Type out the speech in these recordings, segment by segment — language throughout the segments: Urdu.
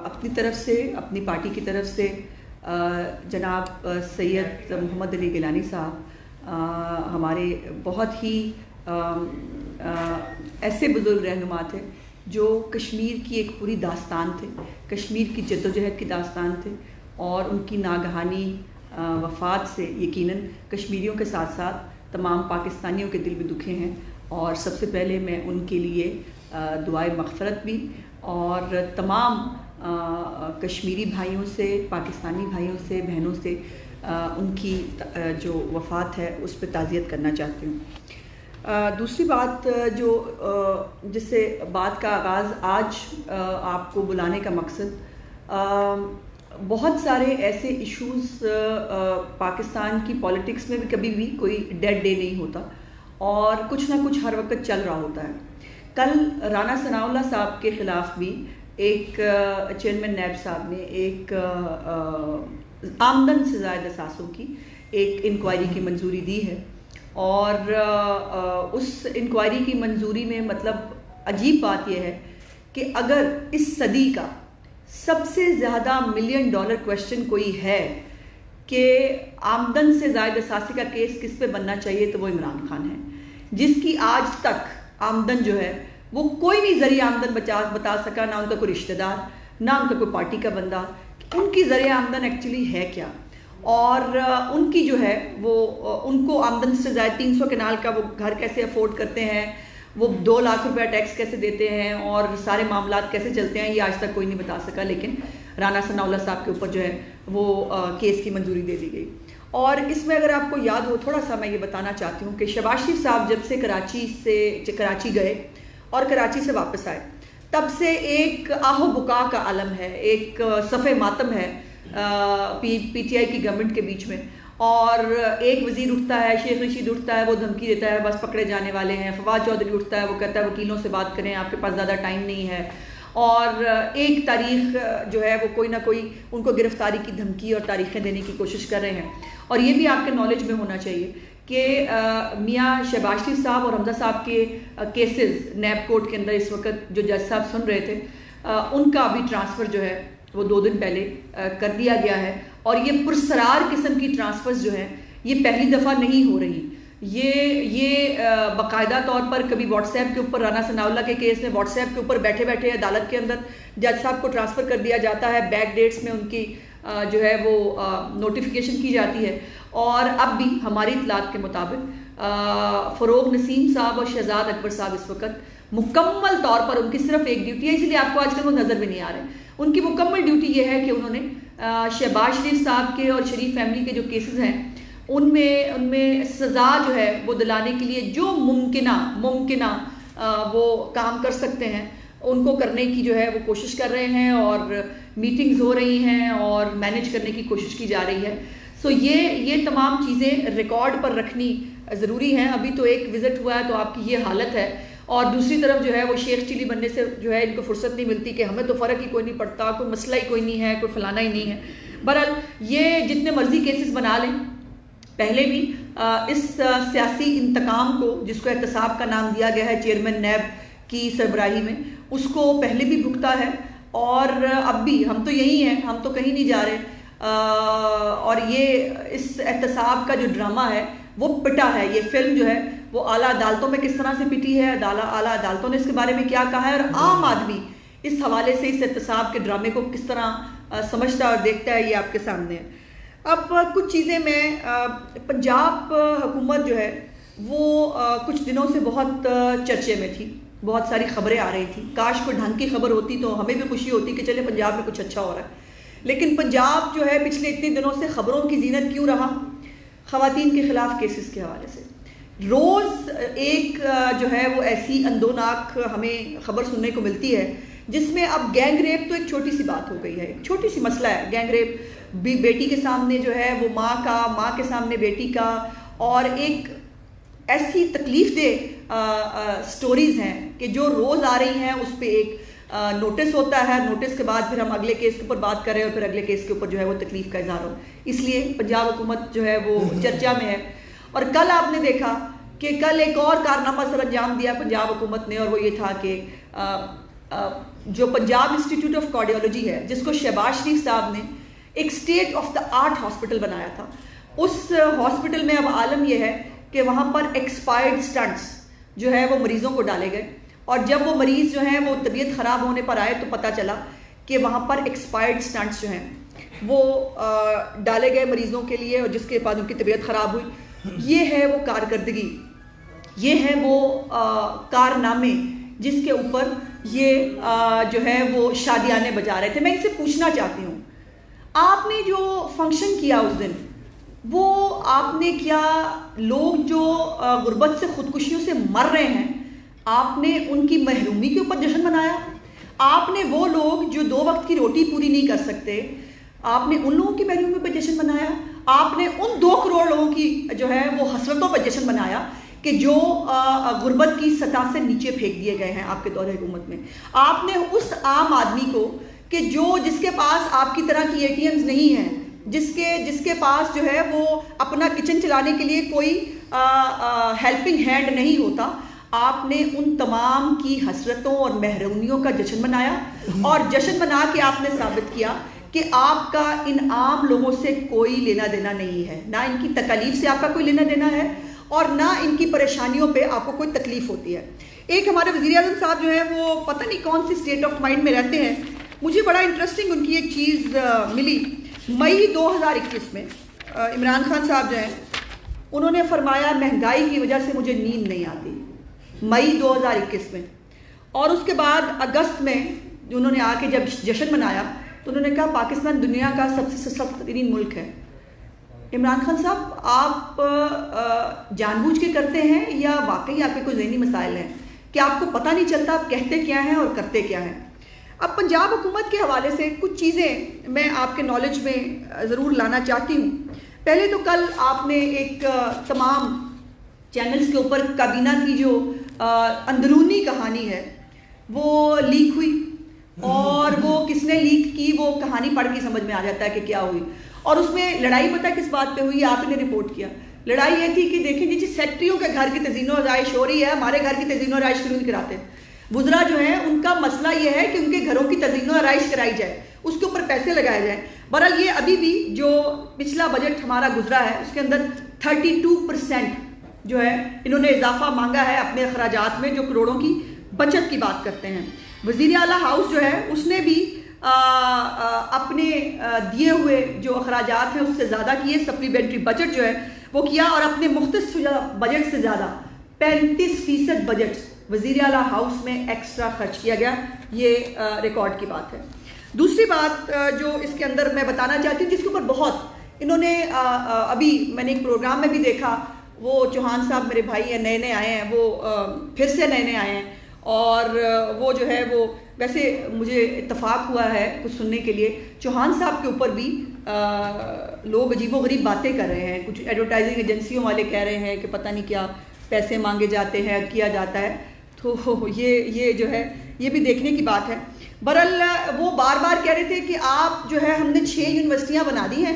اپنی طرف سے اپنی پارٹی کی طرف سے جناب سید محمد علی گیلانی صاحب ہمارے بہت ہی ایسے بزرگ رہنما تھے جو کشمیر کی ایک پوری داستان تھے، کشمیر کی جدوجہد کی داستان تھے، اور ان کی ناگہانی وفات سے یقیناً کشمیریوں کے ساتھ ساتھ تمام پاکستانیوں کے دل بھی دکھے ہیں، اور سب سے پہلے میں ان کے لیے دعائے مغفرت بھی اور تمام کشمیری بھائیوں سے، پاکستانی بھائیوں سے، بہنوں سے ان کی جو وفات ہے اس پہ تعزیت کرنا چاہتی ہوں۔ دوسری بات جو جس سے بات کا آغاز آج آپ کو بلانے کا مقصد، بہت سارے ایسے ایشوز پاکستان کی پولیٹکس میں بھی کبھی بھی کوئی ڈیڈ ڈے نہیں ہوتا، اور کچھ نہ کچھ ہر وقت چل رہا ہوتا ہے۔ کل رانا ثناء اللہ صاحب کے خلاف بھی ایک چیئرمین نیب صاحب نے ایک آمدن سے زائد اثاثوں کی ایک انکوائری کی منظوری دی ہے، اور اس انکوائری کی منظوری میں مطلب عجیب بات یہ ہے کہ اگر اس صدی کا سب سے زیادہ $1 ملین کویسچن کوئی ہے کہ آمدن سے زائد اثاثے کا کیس کس پہ بننا چاہیے تو وہ عمران خان ہے، جس کی آج تک آمدن جو ہے وہ کوئی بھی ذریعہ آمدن بتا سکا، نہ ان کا کوئی رشتہ دار، نہ ان کا کوئی پارٹی کا بندہ، ان کی ذریعہ آمدن ایکچولی ہے کیا، اور ان کی جو ہے وہ ان کو آمدن سے زائد 300 کنال کا وہ گھر کیسے افورڈ کرتے ہیں، وہ 2 لاکھ روپیہ ٹیکس کیسے دیتے ہیں، اور سارے معاملات کیسے چلتے ہیں، یہ آج تک کوئی نہیں بتا سکا۔ لیکن رانا ثناء اللہ صاحب کے اوپر جو ہے وہ کیس کی منظوری دے دی گئی۔ اور اس میں اگر آپ کو یاد ہو، تھوڑا سا میں یہ بتانا چاہتی ہوں کہ شہباز شریف صاحب جب سے کراچی گئے اور کراچی سے واپس آئے، تب سے ایک آہ و بکا کا عالم ہے، ایک صف ماتم ہے پی ٹی آئی کی گورنمنٹ کے بیچ میں، اور ایک وزیر اٹھتا ہے، شیخ رشید اٹھتا ہے، وہ دھمکی دیتا ہے بس پکڑے جانے والے ہیں، فواد چودھری اٹھتا ہے، وہ کہتا ہے وکیلوں سے بات کریں، آپ کے پاس زیادہ ٹائم نہیں ہے، اور ایک تاریخ جو ہے وہ کوئی نہ کوئی ان کو گرفتاری کی دھمکی اور تاریخیں دینے کی کوشش کر رہے ہیں۔ اور یہ بھی آپ کے نالج میں ہونا چاہیے کہ میاں شہباز شریف صاحب اور حمزہ صاحب کے کیسز نیب کورٹ کے اندر اس وقت جو جج صاحب سن رہے تھے، ان کا ابھی ٹرانسفر جو ہے وہ 2 دن پہلے کر دیا گیا ہے، اور یہ پرسرار قسم کی ٹرانسفرز جو ہیں یہ پہلی دفعہ نہیں ہو رہی، یہ باقاعدہ طور پر کبھی واٹس ایپ کے اوپر رانا ثناء اللہ کے کیس میں واٹس ایپ کے اوپر بیٹھے بیٹھے عدالت کے اندر جج صاحب کو ٹرانسفر کر دیا جاتا ہے، بیک ڈیٹس میں ان کی جو ہے وہ نوٹیفیکیشن کی جاتی ہے، اور اب بھی ہماری اطلاعات کے مطابق فروغ نسیم صاحب اور شہزاد اکبر صاحب اس وقت مکمل طور پر ان کی صرف ایک ڈیوٹی ہے، اس لیے آپ کو آج کل وہ نظر بھی نہیں آ رہے، ان کی مکمل ڈیوٹی یہ ہے کہ انہوں نے شہباز شریف صاحب کے اور شریف فیملی کے جو کیسز ہیں ان میں سزا جو ہے وہ دلانے کے لیے جو ممکنہ وہ کام کر سکتے ہیں ان کو کرنے کی جو ہے وہ کوشش کر رہے ہیں، اور میٹنگز ہو رہی ہیں اور مینیج کرنے کی کوشش کی جا رہی ہے۔ سو یہ تمام چیزیں ریکارڈ پر رکھنی ضروری ہیں۔ ابھی تو ایک وزٹ ہوا ہے تو آپ کی یہ حالت ہے، اور دوسری طرف جو ہے وہ شیخ چلی بننے سے جو ہے ان کو فرصت نہیں ملتی کہ ہمیں تو فرق ہی کوئی نہیں پڑتا، کوئی مسئلہ ہی کوئی نہیں ہے، کوئی فلانا ہی نہیں ہے۔ بہرحال یہ جتنے مرضی کیسز بنا لیں، پہلے بھی اس سیاسی انتقام کو، جس کو احتساب کا نام دیا گیا ہے چیئرمین نیب کی سربراہی میں، اس کو پہلے بھی بھگتا ہے، اور اب بھی ہم تو یہی ہیں، ہم تو کہیں نہیں جا رہے، اور یہ اس احتساب کا جو ڈرامہ ہے وہ پٹا ہے، یہ فلم جو ہے وہ اعلیٰ عدالتوں میں کس طرح سے پٹی ہے، اعلیٰ عدالتوں نے اس کے بارے میں کیا کہا ہے، اور عام آدمی اس حوالے سے اس احتساب کے ڈرامے کو کس طرح سمجھتا ہے اور دیکھتا ہے، یہ آپ کے سامنے ہے۔ اب کچھ چیزیں میں پنجاب حکومت جو ہے وہ کچھ دنوں سے بہت چرچے میں تھی، بہت ساری خبریں آ رہی تھیں، کاش کوئی ڈھنگ کی خبر ہوتی تو ہمیں بھی خوشی ہوتی کہ چلے پنجاب میں کچھ اچھا ہو رہا ہے، لیکن پنجاب جو ہے پچھلے اتنے دنوں سے خبروں کی زینت کیوں رہا؟ خواتین کے خلاف کیسز کے حوالے سے روز ایک جو ہے وہ ایسی اندوناک ہمیں خبر سننے کو ملتی ہے، جس میں اب گینگ ریپ تو ایک چھوٹی سی بات ہو گئی ہے، ایک چھوٹی سی مسئلہ ہے گینگ ریپ، بیٹی کے سامنے جو ہے وہ ماں کے سامنے بیٹی کا، اور ایک ایسی تکلیف دہ سٹوریز ہیں کہ جو روز آ رہی ہیں، اس پہ ایک نوٹس ہوتا ہے، نوٹس کے بعد پھر ہم اگلے کیس کے اوپر بات کریں، اور پھر اگلے کیس کے اوپر جو ہے وہ تکلیف کا اظہار ہو، اس لیے پنجاب حکومت جو ہے وہ چرچا میں ہے۔ اور کل آپ نے دیکھا کہ کل ایک اور کارنامہ سر انجام دیا پنجاب حکومت نے، اور وہ یہ تھا کہ جو پنجاب انسٹیٹیوٹ آف کارڈیولوجی ہے، جس کو شہباز شریف صاحب نے ایک state of the art hospital بنایا تھا، اس ہاسپٹل میں اب عالم یہ ہے کہ وہاں پر ایکسپائرڈ سٹنٹس جو ہے وہ مریضوں کو ڈالے گئے، اور جب وہ مریض جو ہیں وہ طبیعت خراب ہونے پر آئے تو پتہ چلا کہ وہاں پر ایکسپائرڈ سٹنٹس جو ہیں وہ ڈالے گئے مریضوں کے لیے، اور جس کے بعد ان کی طبیعت خراب ہوئی۔ یہ ہے وہ کارکردگی، یہ ہے وہ کارنامے جس کے اوپر یہ جو ہے وہ شادیانے بجا رہے تھے۔ میں ان سے پوچھنا چاہتی ہوں، آپ نے جو فنکشن کیا اس دن، وہ آپ نے کیا لوگ جو غربت سے خودکشیوں سے مر رہے ہیں، آپ نے ان کی محرومی کے اوپر جشن منایا؟ آپ نے وہ لوگ جو 2 وقت کی روٹی پوری نہیں کر سکتے، آپ نے ان لوگوں کی محرومی پہ جشن منایا؟ آپ نے ان 2 کروڑ لوگوں کی جو ہے وہ حسرتوں پہ جشن منایا کہ جو غربت کی سطح سے نیچے پھینک دیے گئے ہیں آپ کے دور حکومت میں؟ آپ نے اس عام آدمی کو کہ جس کے پاس آپ کی طرح کی ATMs نہیں ہیں، جس کے پاس جو ہے وہ اپنا کچن چلانے کے لیے کوئی ہیلپنگ ہینڈ نہیں ہوتا، آپ نے ان تمام کی حسرتوں اور محرومیوں کا جشن منایا، اور جشن منا کے آپ نے ثابت کیا کہ آپ کا ان عام لوگوں سے کوئی لینا دینا نہیں ہے، نہ ان کی تکالیف سے آپ کا کوئی لینا دینا ہے، اور نہ ان کی پریشانیوں پہ آپ کو کوئی تکلیف ہوتی ہے۔ ایک ہمارے وزیر اعظم صاحب جو ہیں وہ پتہ نہیں کون سی اسٹیٹ آف مائنڈ میں رہتے ہیں، مجھے بڑا انٹرسٹنگ ان کی ایک چیز ملی۔ مئی 2021 میں عمران خان صاحب جو ہیں انہوں نے فرمایا مہنگائی کی وجہ سے مجھے نیند نہیں آتی، مئی 2021 میں۔ اور اس کے بعد اگست میں انہوں نے آ کے جب جشن منایا تو انہوں نے کہا پاکستان دنیا کا سب سے سخت ترین ملک ہے۔ عمران خان صاحب، آپ جان بوجھ کے کرتے ہیں یا واقعی آپ کے کوئی ذہنی مسائل ہیں کہ آپ کو پتہ نہیں چلتا آپ کہتے کیا ہیں اور کرتے کیا ہیں؟ اب پنجاب حکومت کے حوالے سے کچھ چیزیں میں آپ کے نالج میں ضرور لانا چاہتی ہوں۔ پہلے تو کل آپ نے ایک تمام چینلز کے اوپر کابینہ کی جو اندرونی کہانی ہے وہ لیک ہوئی، اور وہ کس نے لیک کی وہ کہانی پڑھ کے سمجھ میں آ جاتا ہے کہ کیا ہوئی، اور اس میں لڑائی پتہ کس بات پہ ہوئی آپ نے رپورٹ کیا۔ لڑائی یہ تھی کہ دیکھیں جی سیکٹریوں کے گھر کی تزئین و آرائش ہو رہی ہے، ہمارے گھر کی تزئین و آرائش کیوں نہیں کراتے؟ وزراء جو ہیں ان کا مسئلہ یہ ہے کہ ان کے گھروں کی تزئین و آرائش کرائی جائے، اس کے اوپر پیسے لگائے جائیں۔ بہرحال یہ ابھی بھی جو پچھلا بجٹ ہمارا گزرا ہے اس کے اندر 32% جو ہے انہوں نے اضافہ مانگا ہے اپنے اخراجات میں، جو کروڑوں کی بچت کی بات کرتے ہیں۔ وزیر اعلیٰ ہاؤس جو ہے اس نے بھی اپنے دیے ہوئے جو اخراجات ہیں اس سے زیادہ کیے، سپلیمنٹری بجٹ جو ہے وہ کیا، اور اپنے مختص بجٹ سے زیادہ 35% بجٹ وزیر اعلیٰ ہاؤس میں ایکسٹرا خرچ کیا گیا۔ یہ ریکارڈ کی بات ہے۔ دوسری بات جو اس کے اندر میں بتانا چاہتی ہوں، جس کے اوپر بہت انہوں نے ابھی میں نے ایک پروگرام میں بھی دیکھا، وہ چوہان صاحب میرے بھائی ہیں، نئے آئے ہیں، وہ پھر سے نئے آئے ہیں، اور وہ جو ہے وہ ویسے مجھے اتفاق ہوا ہے کچھ سننے کے لیے، چوہان صاحب کے اوپر بھی لوگ عجیب و غریب باتیں کر رہے ہیں، کچھ ایڈورٹائزنگ ایجنسیوں والے کہہ رہے ہیں کہ پتہ نہیں کیا پیسے مانگے جاتے ہیں، کیا جاتا ہے، تو یہ جو ہے یہ بھی دیکھنے کی بات ہے۔ برحال وہ بار بار کہہ رہے تھے کہ آپ جو ہے ہم نے 6 یونیورسٹیاں بنا دی ہیں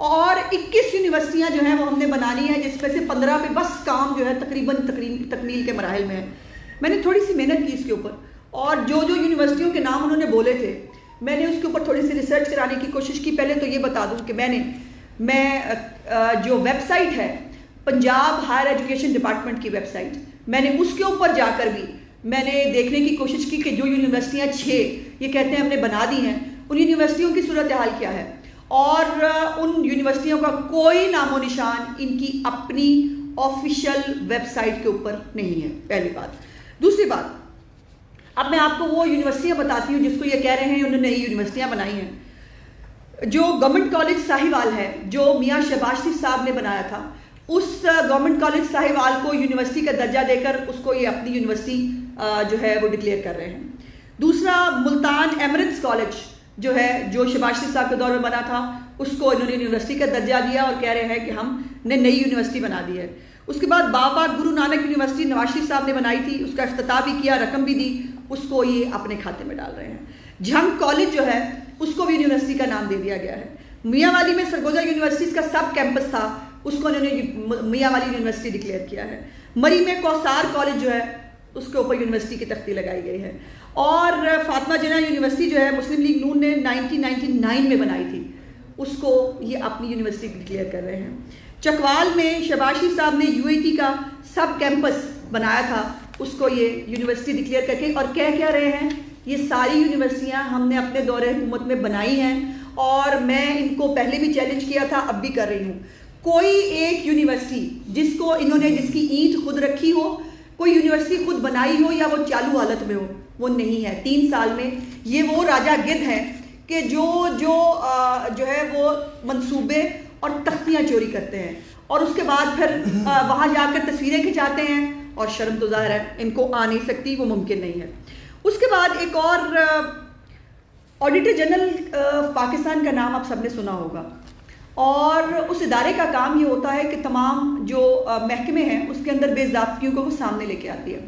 اور 21 یونیورسٹیاں جو ہیں وہ ہم نے بنانی ہیں، جس میں سے 15 پہ بس کام جو ہے تقریباً تکمیل کے مراحل میں ہے۔ میں نے تھوڑی سی محنت کی اس کے اوپر، اور جو یونیورسٹیوں کے نام انہوں نے بولے تھے میں نے اس کے اوپر تھوڑی سی ریسرچ کرانے کی کوشش کی۔ پہلے تو یہ بتا دوں کہ میں جو ویب سائٹ ہے پنجاب ہائر ایجوکیشن ڈپارٹمنٹ کی ویب سائٹ، میں نے اس کے اوپر جا کر بھی میں نے دیکھنے کی کوشش کی کہ جو یونیورسٹیاں 6 یہ کہتے ہیں ہم نے بنا دی ہیں، ان یونیورسٹیوں کی صورتحال کیا ہے، اور ان یونیورسٹیوں کا کوئی نام و نشان ان کی اپنی آفیشیل ویب سائٹ کے اوپر نہیں ہے، پہلی بات۔ دوسری بات، اب میں آپ کو وہ یونیورسٹیاں بتاتی ہوں جس کو یہ کہہ رہے ہیں انہوں نے نئی یونیورسٹیاں بنائی ہیں۔ جو گورنمنٹ کالج ساہیوال ہے جو میاں شہباز شریف صاحب نے بنایا تھا، اس گورنمنٹ کالج ساہیوال کو یونیورسٹی کا درجہ دے کر اس کو یہ اپنی یونیورسٹی جو ہے وہ ڈکلیئر کر رہے ہیں۔ دوسرا، ملتان ایمرنس کالج جو ہے جو شہباز شریف صاحب کے دور میں بنا تھا، اس کو انہوں نے یونیورسٹی کا درجہ دیا اور کہہ رہے ہیں کہ ہم نے نئی یونیورسٹی بنا دی ہے۔ اس کے بعد بابا گرو نانک یونیورسٹی نواز شریف صاحب نے بنائی تھی، اس کا افتتاح بھی کیا، رقم بھی دی، اس کو یہ اپنے کھاتے میں ڈال رہے ہیں۔ جھنگ کالج جو ہے اس کو بھی یونیورسٹی کا نام دے دیا گیا ہے۔ میاں والی میں سرگوجا یونیورسٹی کا سب کیمپس تھا، اس کو انہوں نے میاں والی یونیورسٹی ڈکلیئر کیا ہے۔ مری میں کوثار کالج جو ہے اس کے اوپر یونیورسٹی کی تختی لگائی گئی ہے۔ اور فاطمہ جناح یونیورسٹی جو ہے مسلم لیگ نون نے 1999 میں بنائی تھی، اس کو یہ اپنی یونیورسٹی ڈکلیئر کر رہے ہیں۔ چکوال میں شباشی صاحب نے UAT کا سب کیمپس بنایا تھا، اس کو یہ یونیورسٹی ڈکلیئر کر کے، اور کہہ کیا رہے ہیں یہ ساری یونیورسٹیاں ہم نے اپنے دور حکومت میں بنائی ہیں، اور میں ان کو پہلے بھی چیلنج کیا تھا، اب بھی کر رہی ہوں۔ کوئی ایک یونیورسٹی جس کو انہوں نے جس کی اینٹ خود رکھی ہو، کوئی یونیورسٹی خود بنائی ہو یا وہ چالو حالت میں ہو، وہ نہیں ہے۔ 3 سال میں یہ وہ راجہ گدھ ہیں کہ جو ہے وہ منصوبے اور تختیاں چوری کرتے ہیں، اور اس کے بعد پھر وہاں جا کر تصویریں کھنچاتے ہیں، اور شرم تو ظاہر ہے ان کو آ نہیں سکتی، وہ ممکن نہیں ہے۔ اس کے بعد ایک اور آڈیٹر جنرل پاکستان کا نام آپ سب نے سنا ہوگا، اور اس ادارے کا کام یہ ہوتا ہے کہ تمام جو محکمے ہیں اس کے اندر بے ضابطگیوں کو وہ سامنے لے کے آتی ہے۔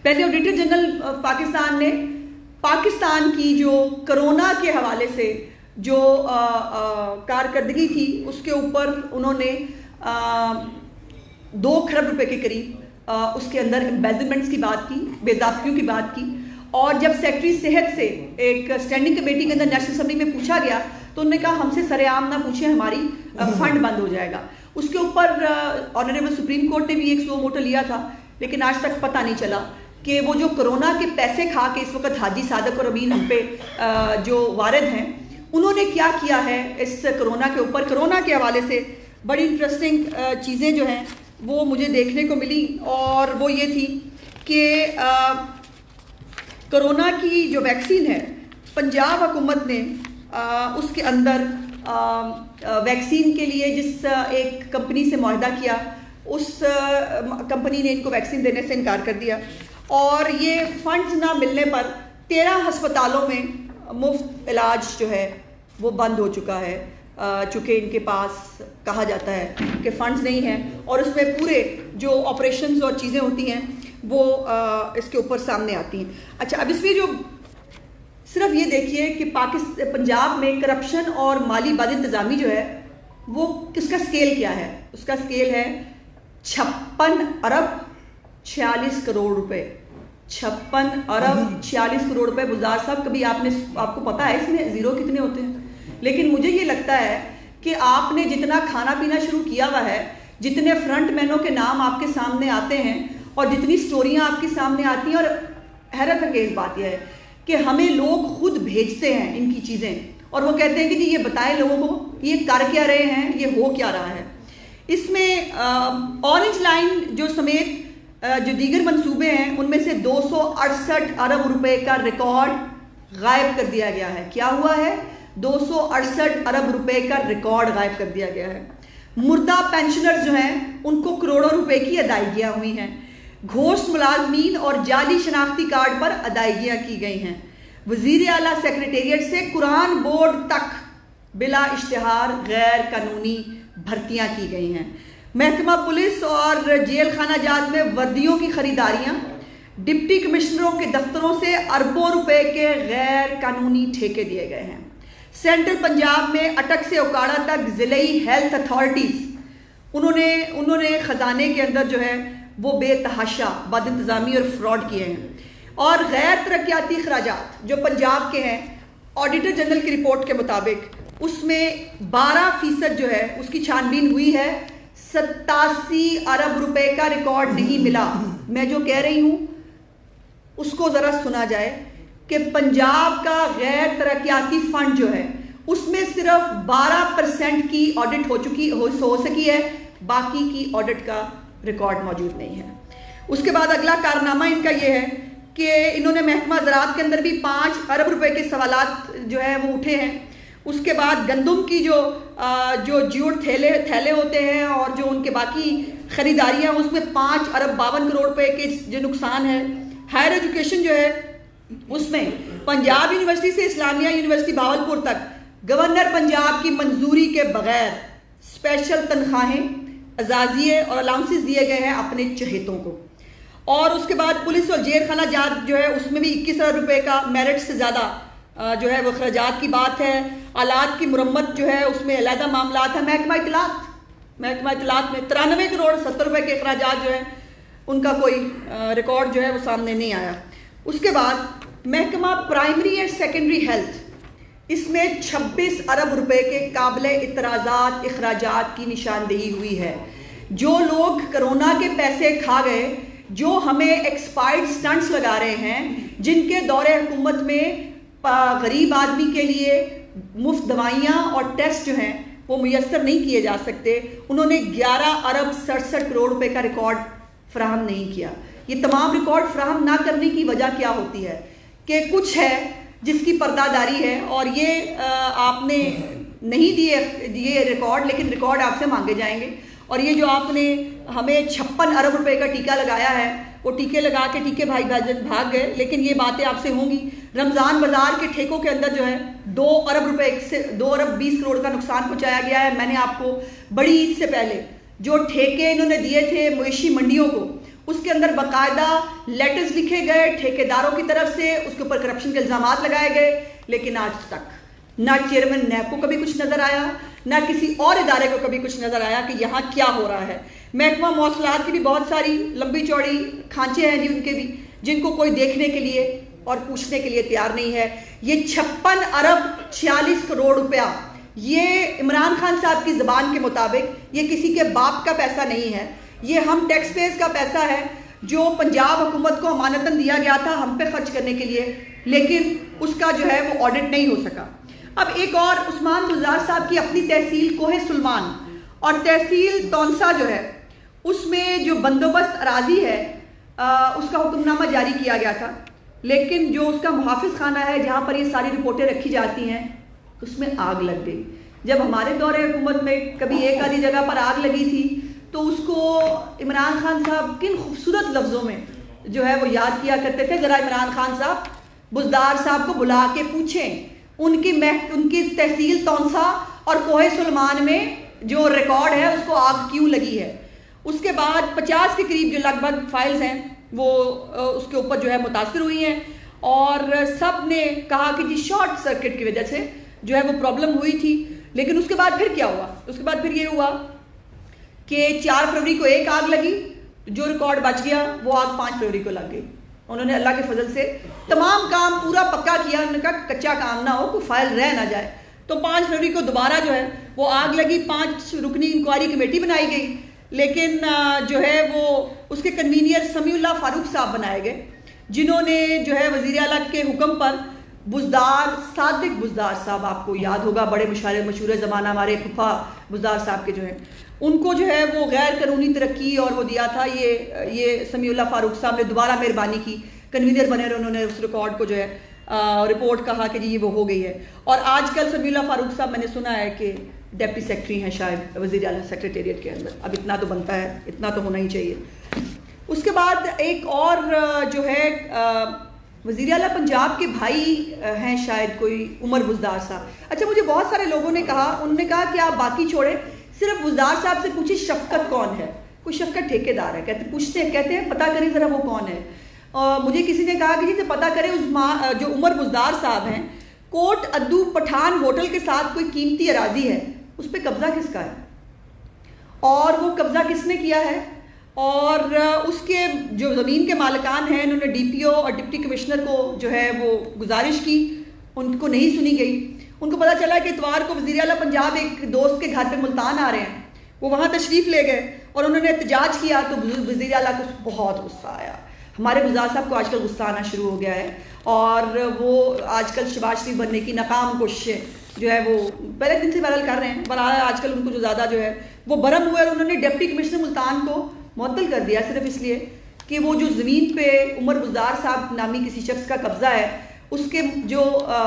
پہلے آڈیٹر جنرل پاکستان نے پاکستان کی جو کرونا کے حوالے سے جو کارکردگی تھی اس کے اوپر انہوں نے 2 کھرب روپے کے قریب اس کے اندر امبیزلمنٹس کی بات کی، بے ضابطگیوں کی بات کی، اور جب سیکرٹری صحت سے ایک اسٹینڈنگ کمیٹی کے اندر نیشنل اسمبلی میں پوچھا گیا تو انہوں نے کہا ہم سے سر عام نہ پوچھیں، ہماری فنڈ بند ہو جائے گا۔ اس کے اوپر آنریبل سپریم کورٹ نے بھی ایک سو موٹو لیا تھا، لیکن آج تک پتہ نہیں چلا کہ وہ جو کرونا کے پیسے کھا کے اس وقت حاجی صادق اور امین ہم پہ جو وارد ہیں، انہوں نے کیا کیا ہے اس کرونا کے اوپر۔ کرونا کے حوالے سے بڑی انٹرسٹنگ چیزیں جو ہیں وہ مجھے دیکھنے کو ملی، اور وہ یہ تھی کہ کرونا کی جو ویکسین ہے پنجاب حکومت نے اس کے اندر ویکسین کے لیے جس ایک کمپنی سے معاہدہ کیا، اس کمپنی نے ان کو ویکسین دینے سے انکار کر دیا، اور یہ فنڈز نہ ملنے پر 13 ہسپتالوں میں مفت علاج جو ہے وہ بند ہو چکا ہے، چونکہ ان کے پاس کہا جاتا ہے کہ فنڈز نہیں ہیں، اور اس میں پورے جو آپریشنز اور چیزیں ہوتی ہیں وہ اس کے اوپر سامنے آتی ہیں۔ اچھا، اب اس میں جو صرف یہ دیکھیے کہ پنجاب میں کرپشن اور مالی بد انتظامی جو ہے وہ اس کا سکیل کیا ہے؟ اس کا سکیل ہے 56 ارب 46 کروڑ روپے۔ 56 ارب 46 کروڑ روپے۔ بزدار صاحب کبھی آپ کو پتا ہے اس میں زیرو کتنے ہوتے ہیں؟ لیکن مجھے یہ لگتا ہے کہ آپ نے جتنا کھانا پینا شروع کیا ہوا ہے، جتنے فرنٹ مینوں کے نام آپ کے سامنے آتے ہیں، اور جتنی سٹوریاں آپ کے سامنے آتی ہیں، اور حیرت انگیز بات یہ ہے کہ ہمیں لوگ خود بھیجتے ہیں ان کی چیزیں، اور وہ کہتے ہیں کہ جی یہ بتائیں لوگوں کو یہ کر کیا رہے ہیں، یہ ہو کیا رہا ہے۔ اس میں اورنج لائن جو سمیت جو دیگر منصوبے ہیں ان میں سے 268 ارب روپے کا ریکارڈ غائب کر دیا گیا ہے۔ کیا ہوا ہے؟ 268 ارب روپے کا ریکارڈ غائب کر دیا گیا ہے۔ مردہ پینشنرز جو ہیں ان کو کروڑوں روپے کی ادائیگیاں ہوئی ہیں۔ گھوسٹ ملازمین اور جعلی شناختی کارڈ پر ادائیگیاں کی گئی ہیں۔ وزیر اعلیٰ سیکریٹریٹ سے قرآن بورڈ تک بلا اشتہار غیر قانونی بھرتیاں کی گئی ہیں۔ محکمہ پولیس اور جیل خانہ جات میں وردیوں کی خریداریاں، ڈپٹی کمشنروں کے دفتروں سے اربوں روپے کے غیر قانونی ٹھیکے دیے گئے ہیں۔ سینٹرل پنجاب میں اٹک سے اوکاڑا تک ضلعی ہیلتھ اتھارٹیز انہوں نے خزانے کے اندر جو ہے وہ بے تحاشا بد انتظامی اور فراڈ کیے ہیں۔ اور غیر ترقیاتی اخراجات جو پنجاب کے ہیں، آڈیٹر جنرل کی رپورٹ کے مطابق اس میں 12% جو ہے اس کی چھان بین ہوئی ہے، 87 ارب روپے کا ریکارڈ نہیں ملا۔ میں جو کہہ رہی ہوں اس کو ذرا سنا جائے کہ پنجاب کا غیر ترقیاتی فنڈ جو ہے اس میں صرف 12% کی آڈٹ ہو سکی ہے، باقی کی آڈٹ کا ریکارڈ موجود نہیں ہے۔ اس کے بعد اگلا کارنامہ ان کا یہ ہے کہ انہوں نے محکمہ زراعت کے اندر بھی 5 ارب روپے کے سوالات جو ہے وہ اٹھے ہیں۔ اس کے بعد گندم کی جو جیوٹ تھیلے ہوتے ہیں اور جو ان کے باقی خریداریاں اس میں 5 ارب 52 کروڑ روپے کے جو نقصان ہے۔ ہائر ایجوکیشن جو ہے اس میں پنجاب یونیورسٹی سے اسلامیہ یونیورسٹی بھاولپور تک گورنر پنجاب کی منظوری کے بغیر اسپیشل تنخواہیں، اعزازیے اور الاؤنسز دیے گئے ہیں اپنے چہیتوں کو۔ اور اس کے بعد پولیس اور جیل خانہ جات جو ہے اس میں بھی 21 ارب روپے کا میرٹ سے زیادہ جو ہے وہ اخراجات کی بات ہے۔ آلات کی مرمت جو ہے اس میں علیحدہ معاملات ہیں۔ محکمہ اطلاعات میں 93 کروڑ 70 روپے کے اخراجات جو ہیں ان کا کوئی ریکارڈ جو ہے وہ سامنے نہیں آیا۔ اس کے بعد محکمہ پرائمری اینڈ سیکنڈری ہیلتھ، اس میں 26 ارب روپے کے قابل اعتراضات اخراجات کی نشاندہی ہوئی ہے۔ جو لوگ کرونا کے پیسے کھا گئے، جو ہمیں ایکسپائرڈ سٹنٹس لگا رہے ہیں، جن کے دور حکومت میں غریب آدمی کے لیے مفت دوائیاں اور ٹیسٹ جو ہیں وہ میسر نہیں کیے جا سکتے، انہوں نے 11 ارب 67 کروڑ روپے کا ریکارڈ فراہم نہیں کیا۔ یہ تمام ریکارڈ فراہم نہ کرنے کی وجہ کیا ہوتی ہے کہ کچھ ہے جس کی پردہ داری ہے، اور یہ آپ نے نہیں دیے یہ ریکارڈ، لیکن ریکارڈ آپ سے مانگے جائیں گے۔ اور یہ جو آپ نے ہمیں 56 ارب روپے کا ٹیکہ لگایا ہے، وہ ٹیکے لگا کے ٹیکے بھائی بھاگ گئے، لیکن یہ باتیں آپ سے ہوں گی۔ رمضان بازار کے ٹھیکوں کے اندر جو ہے 2 ارب روپے سے 2 ارب 20 کروڑ کا نقصان پہنچایا گیا ہے۔ میں نے آپ کو بڑی عید سے پہلے جو ٹھیکے انہوں نے دیے تھے مویشی منڈیوں کو، اس کے اندر باقاعدہ لیٹرز لکھے گئے ٹھیکیداروں کی طرف سے، اس کے اوپر کرپشن کے الزامات لگائے گئے، لیکن آج تک نہ چیئرمین نیب کو کبھی کچھ نظر آیا، نہ کسی اور ادارے کو کبھی کچھ نظر آیا کہ یہاں کیا ہو رہا ہے۔ محکمہ مواصلات کی بھی بہت ساری لمبی چوڑی کھانچے ہیں جی ان کے بھی، جن کو کوئی دیکھنے کے لیے اور پوچھنے کے لیے تیار نہیں ہے۔ یہ 56 ارب 46 کروڑ روپیہ، یہ عمران خان صاحب کی زبان کے مطابق یہ کسی کے باپ کا پیسہ نہیں ہے، یہ ہم ٹیکس پیئرز کا پیسہ ہے جو پنجاب حکومت کو امانتاً دیا گیا تھا ہم پہ خرچ کرنے کے لیے، لیکن اس کا جو ہے وہ آڈٹ نہیں ہو سکا۔ اب ایک اور عثمان بزدار صاحب کی اپنی تحصیل کوہ سلمان اور تحصیل تونسا جو ہے، اس میں جو بندوبست اراضی ہے اس کا حکم نامہ جاری کیا گیا تھا، لیکن جو اس کا محافظ خانہ ہے جہاں پر یہ ساری رپورٹیں رکھی جاتی ہیں، اس میں آگ لگ گئی۔ جب ہمارے دور حکومت میں کبھی ایک آدھی جگہ پر آگ لگی تھی تو اس کو عمران خان صاحب کن خوبصورت لفظوں میں جو ہے وہ یاد کیا کرتے تھے، ذرا عمران خان صاحب بزدار صاحب کو بلا کے پوچھیں ان کی تحصیل تونسا اور کوہ سلمان میں جو ریکارڈ ہے اس کو آگ کیوں لگی ہے۔ اس کے بعد 50 کے قریب جو لگ بھگ فائلز ہیں وہ اس کے اوپر جو ہے متاثر ہوئی ہیں، اور سب نے کہا کہ جی شارٹ سرکٹ کی وجہ سے جو ہے وہ پرابلم ہوئی تھی۔ لیکن اس کے بعد پھر کیا ہوا؟ اس کے بعد پھر یہ ہوا کہ 4 فروری کو ایک آگ لگی، جو ریکارڈ بچ گیا وہ آگ 5 فروری کو لگ گئی۔ انہوں نے اللہ کے فضل سے تمام کام پورا پکا کیا، انہوں نے کہا کچا کام نہ ہو، کوئی فائل رہ نہ جائے، تو 5 فروری کو دوبارہ جو ہے وہ آگ لگی، 5 رکنی انکوائری کمیٹی بنائی گئی، لیکن جو ہے وہ اس کے کنوینئر سمیع اللہ فاروق صاحب بنائے گئے، جنہوں نے جو ہے وزیر اعلیٰ کے حکم پر بزدار صادق بزدار صاحب، آپ کو یاد ہوگا بڑے مشہور زمانہ ہمارے پھپھا بزدار صاحب کے جو ہیں، ان کو جو ہے وہ غیر قانونی ترقی اور وہ دیا تھا، یہ سمیع اللہ فاروق صاحب نے دوبارہ مہربانی کی، کنوینر بنے اور انہوں نے اس ریکارڈ کو جو ہے رپورٹ کہا کہ جی یہ وہ ہو گئی ہے۔ اور آج کل سمیع اللہ فاروق صاحب میں نے سنا ہے کہ ڈپٹی سیکرٹری ہیں شاید وزیر اعلیٰ سیکریٹریٹ کے اندر، اب اتنا تو بنتا ہے، اتنا تو ہونا ہی چاہیے۔ اس کے بعد ایک اور جو ہے وزیر اعلیٰ پنجاب کے بھائی ہیں شاید کوئی عمر بزدار صاحب۔ اچھا مجھے بہت سارے لوگوں نے کہا، انہوں نے کہا کہ آپ باقی چھوڑیں، صرف بزدار صاحب سے پوچھیں شفقت کون ہے، کوئی شفقت ٹھیکیدار ہے، کہتے ہیں پتہ کریں ذرا وہ کون ہے۔ مجھے کسی نے کہا کہ جی سے پتہ کریں جو عمر بزدار صاحب ہیں، کوٹ ادو پٹھان ہوٹل کے ساتھ کوئی قیمتی اراضی ہے، اس پہ قبضہ کس کا ہے اور وہ قبضہ کس نے کیا ہے، اور اس کے جو زمین کے مالکان ہیں انہوں نے ڈی پی او اور ڈپٹی کمشنر کو جو ہے وہ گزارش کی، ان کو نہیں سنی گئی۔ ان کو پتہ چلا کہ اتوار کو وزیر اعلیٰ پنجاب ایک دوست کے گھر پہ ملتان آ رہے ہیں، وہ وہاں تشریف لے گئے اور انہوں نے احتجاج کیا، تو وزیر اعلیٰ کو بہت غصہ آیا۔ ہمارے بزدار صاحب کو آج کل غصہ آنا شروع ہو گیا ہے، اور وہ آج کل شہباز شریف بننے کی ناکام کوششیں جو ہے وہ پہلے دن سے بہرحال کر رہے ہیں، پر آج کل ان کو جو زیادہ جو ہے وہ برہم ہوئے، اور انہوں نے ڈپٹی کمشنر ملتان کو معطل کر دیا صرف اس لیے کہ وہ جو زمین پہ عمر بزدار صاحب نامی کسی شخص کا قبضہ ہے، اس کے جو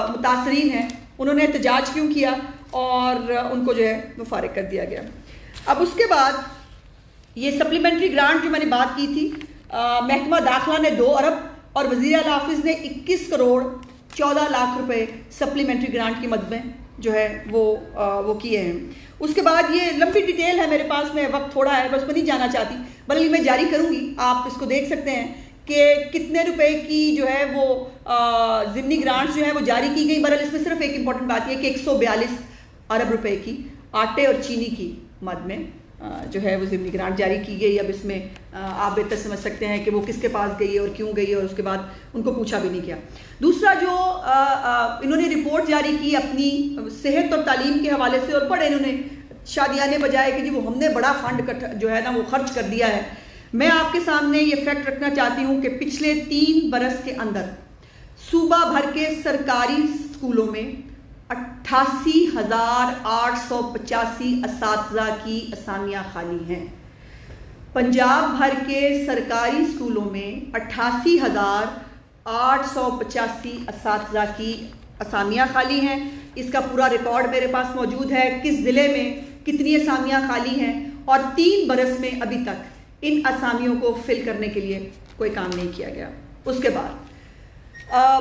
متاثرین ہیں انہوں نے احتجاج کیوں کیا اور ان کو جو ہے وہ فارغ کر دیا گیا۔ اب اس کے بعد یہ سپلیمنٹری گرانٹ جو میں نے بات کی تھی، محکمہ داخلہ نے 2 ارب اور وزیر اعلیٰ آفس نے 21 کروڑ 14 لاکھ روپے سپلیمنٹری گرانٹ کی مد میں جو ہے وہ کیے ہیں۔ اس کے بعد یہ لمبی ڈیٹیل ہے میرے پاس میں، وقت تھوڑا ہے، بس میں نہیں جانا چاہتی، بلکہ میں جاری کروں گی، آپ اس کو دیکھ سکتے ہیں کہ کتنے روپے کی جو ہے وہ ضمنی گرانٹس جو ہے وہ جاری کی گئی۔ بہرحال اس میں صرف ایک امپورٹنٹ بات یہ کہ 142 ارب روپے کی آٹے اور چینی کی مد میں جو ہے وہ ضمنی گرانٹ جاری کی گئی۔ اب اس میں آپ بہتر سمجھ سکتے ہیں کہ وہ کس کے پاس گئی ہے اور کیوں گئی ہے، اور اس کے بعد ان کو پوچھا بھی نہیں کیا۔ دوسرا جو انہوں نے رپورٹ جاری کی اپنی صحت اور تعلیم کے حوالے سے، اور بڑے انہوں نے شادیانے بجائے کہ جی وہ ہم نے بڑا فنڈ جو ہے نا وہ خرچ کر دیا ہے۔ میں آپ کے سامنے یہ فیکٹ رکھنا چاہتی ہوں کہ پچھلے 3 برس کے اندر صوبہ بھر کے سرکاری اسکولوں میں 88,885 اساتذہ کی اسامیاں خالی ہیں۔ پنجاب بھر کے سرکاری اسکولوں میں 88,885 اساتذہ کی اسامیاں خالی ہیں۔ اس کا پورا ریکارڈ میرے پاس موجود ہے، کس ضلع میں کتنی اسامیاں خالی ہیں، اور 3 برس میں ابھی تک ان اسامیوں کو فل کرنے کے لیے کوئی کام نہیں کیا گیا۔ اس کے بعد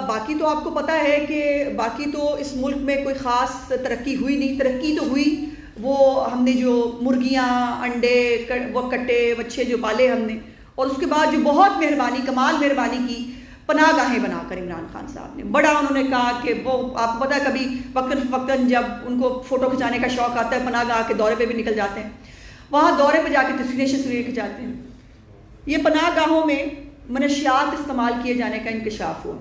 باقی تو آپ کو پتہ ہے کہ باقی تو اس ملک میں کوئی خاص ترقی ہوئی نہیں۔ ترقی تو ہوئی، وہ ہم نے جو مرغیاں، انڈے، وہ کٹے بچے جو پالے ہم نے، اور اس کے بعد جو بہت مہربانی، کمال مہربانی کی، پناہ گاہیں بنا کر عمران خان صاحب نے بڑا انہوں نے کہا کہ وہ آپ کو پتہ ہے کبھی وقتاً جب ان کو فوٹو کھنچانے کا شوق آتا ہے پناہ گاہ کے دورے پہ بھی نکل جاتے ہیں، وہاں دورے پہ جا کے تصویریں کھنچاتے ہیں۔ یہ پناہ گاہوں میں منشیات استعمال کیے جانے کا انکشاف ہوا،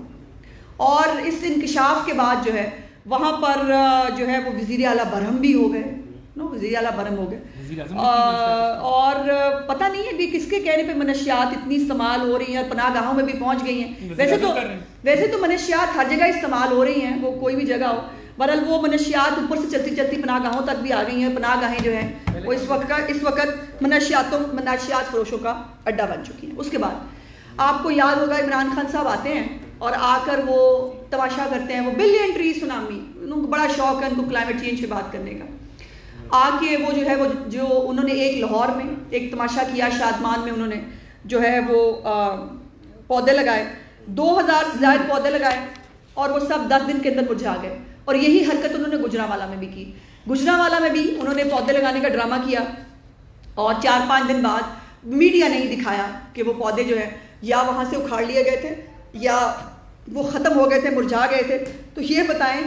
اور اس انکشاف کے بعد جو ہے وہاں پر جو ہے وہ وزیر اعلیٰ برہم بھی ہو گئے، وزیر اعلیٰ برہم ہو گئے، اور پتہ نہیں ہے بھی کس کے کہنے پہ منشیات اتنی استعمال ہو رہی ہیں، پناہ گاہوں میں بھی پہنچ گئی ہیں۔ ویسے تو منشیات ہر جگہ استعمال ہو رہی ہیں، وہ کوئی بھی جگہ ہو، بہرحال وہ منشیات اوپر سے چلتی چلتی پناہ گاہوں تک بھی آ گئی ہیں۔ پناہ گاہیں جو ہیں وہ اس وقت منشیات فروشوں کا اڈا بن چکی ہیں۔ اس کے بعد آپ کو یاد ہوگا عمران خان صاحب آتے ہیں اور آ کر وہ تماشا کرتے ہیں، وہ بلین ٹری سونامی، ان کو بڑا شوق ہے ان کو کلائمیٹ چینج پہ بات کرنے کا، آ کے وہ جو ہے وہ جو انہوں نے ایک لاہور میں ایک تماشا کیا، شادمان میں انہوں نے جو ہے وہ پودے لگائے، 2000 سے زائد پودے لگائے، اور وہ سب 10 دن کے اندر مرجھا گئے۔ اور یہی حرکت انہوں نے گجرانوالہ میں بھی کی۔ گجرانوالہ میں بھی انہوں نے پودے لگانے کا ڈرامہ کیا، اور 4-5 دن بعد میڈیا نہیں دکھایا کہ وہ پودے جو ہیں یا وہاں سے اکھاڑ لیے گئے تھے یا وہ ختم ہو گئے تھے، مرجھا گئے تھے۔ تو یہ بتائیں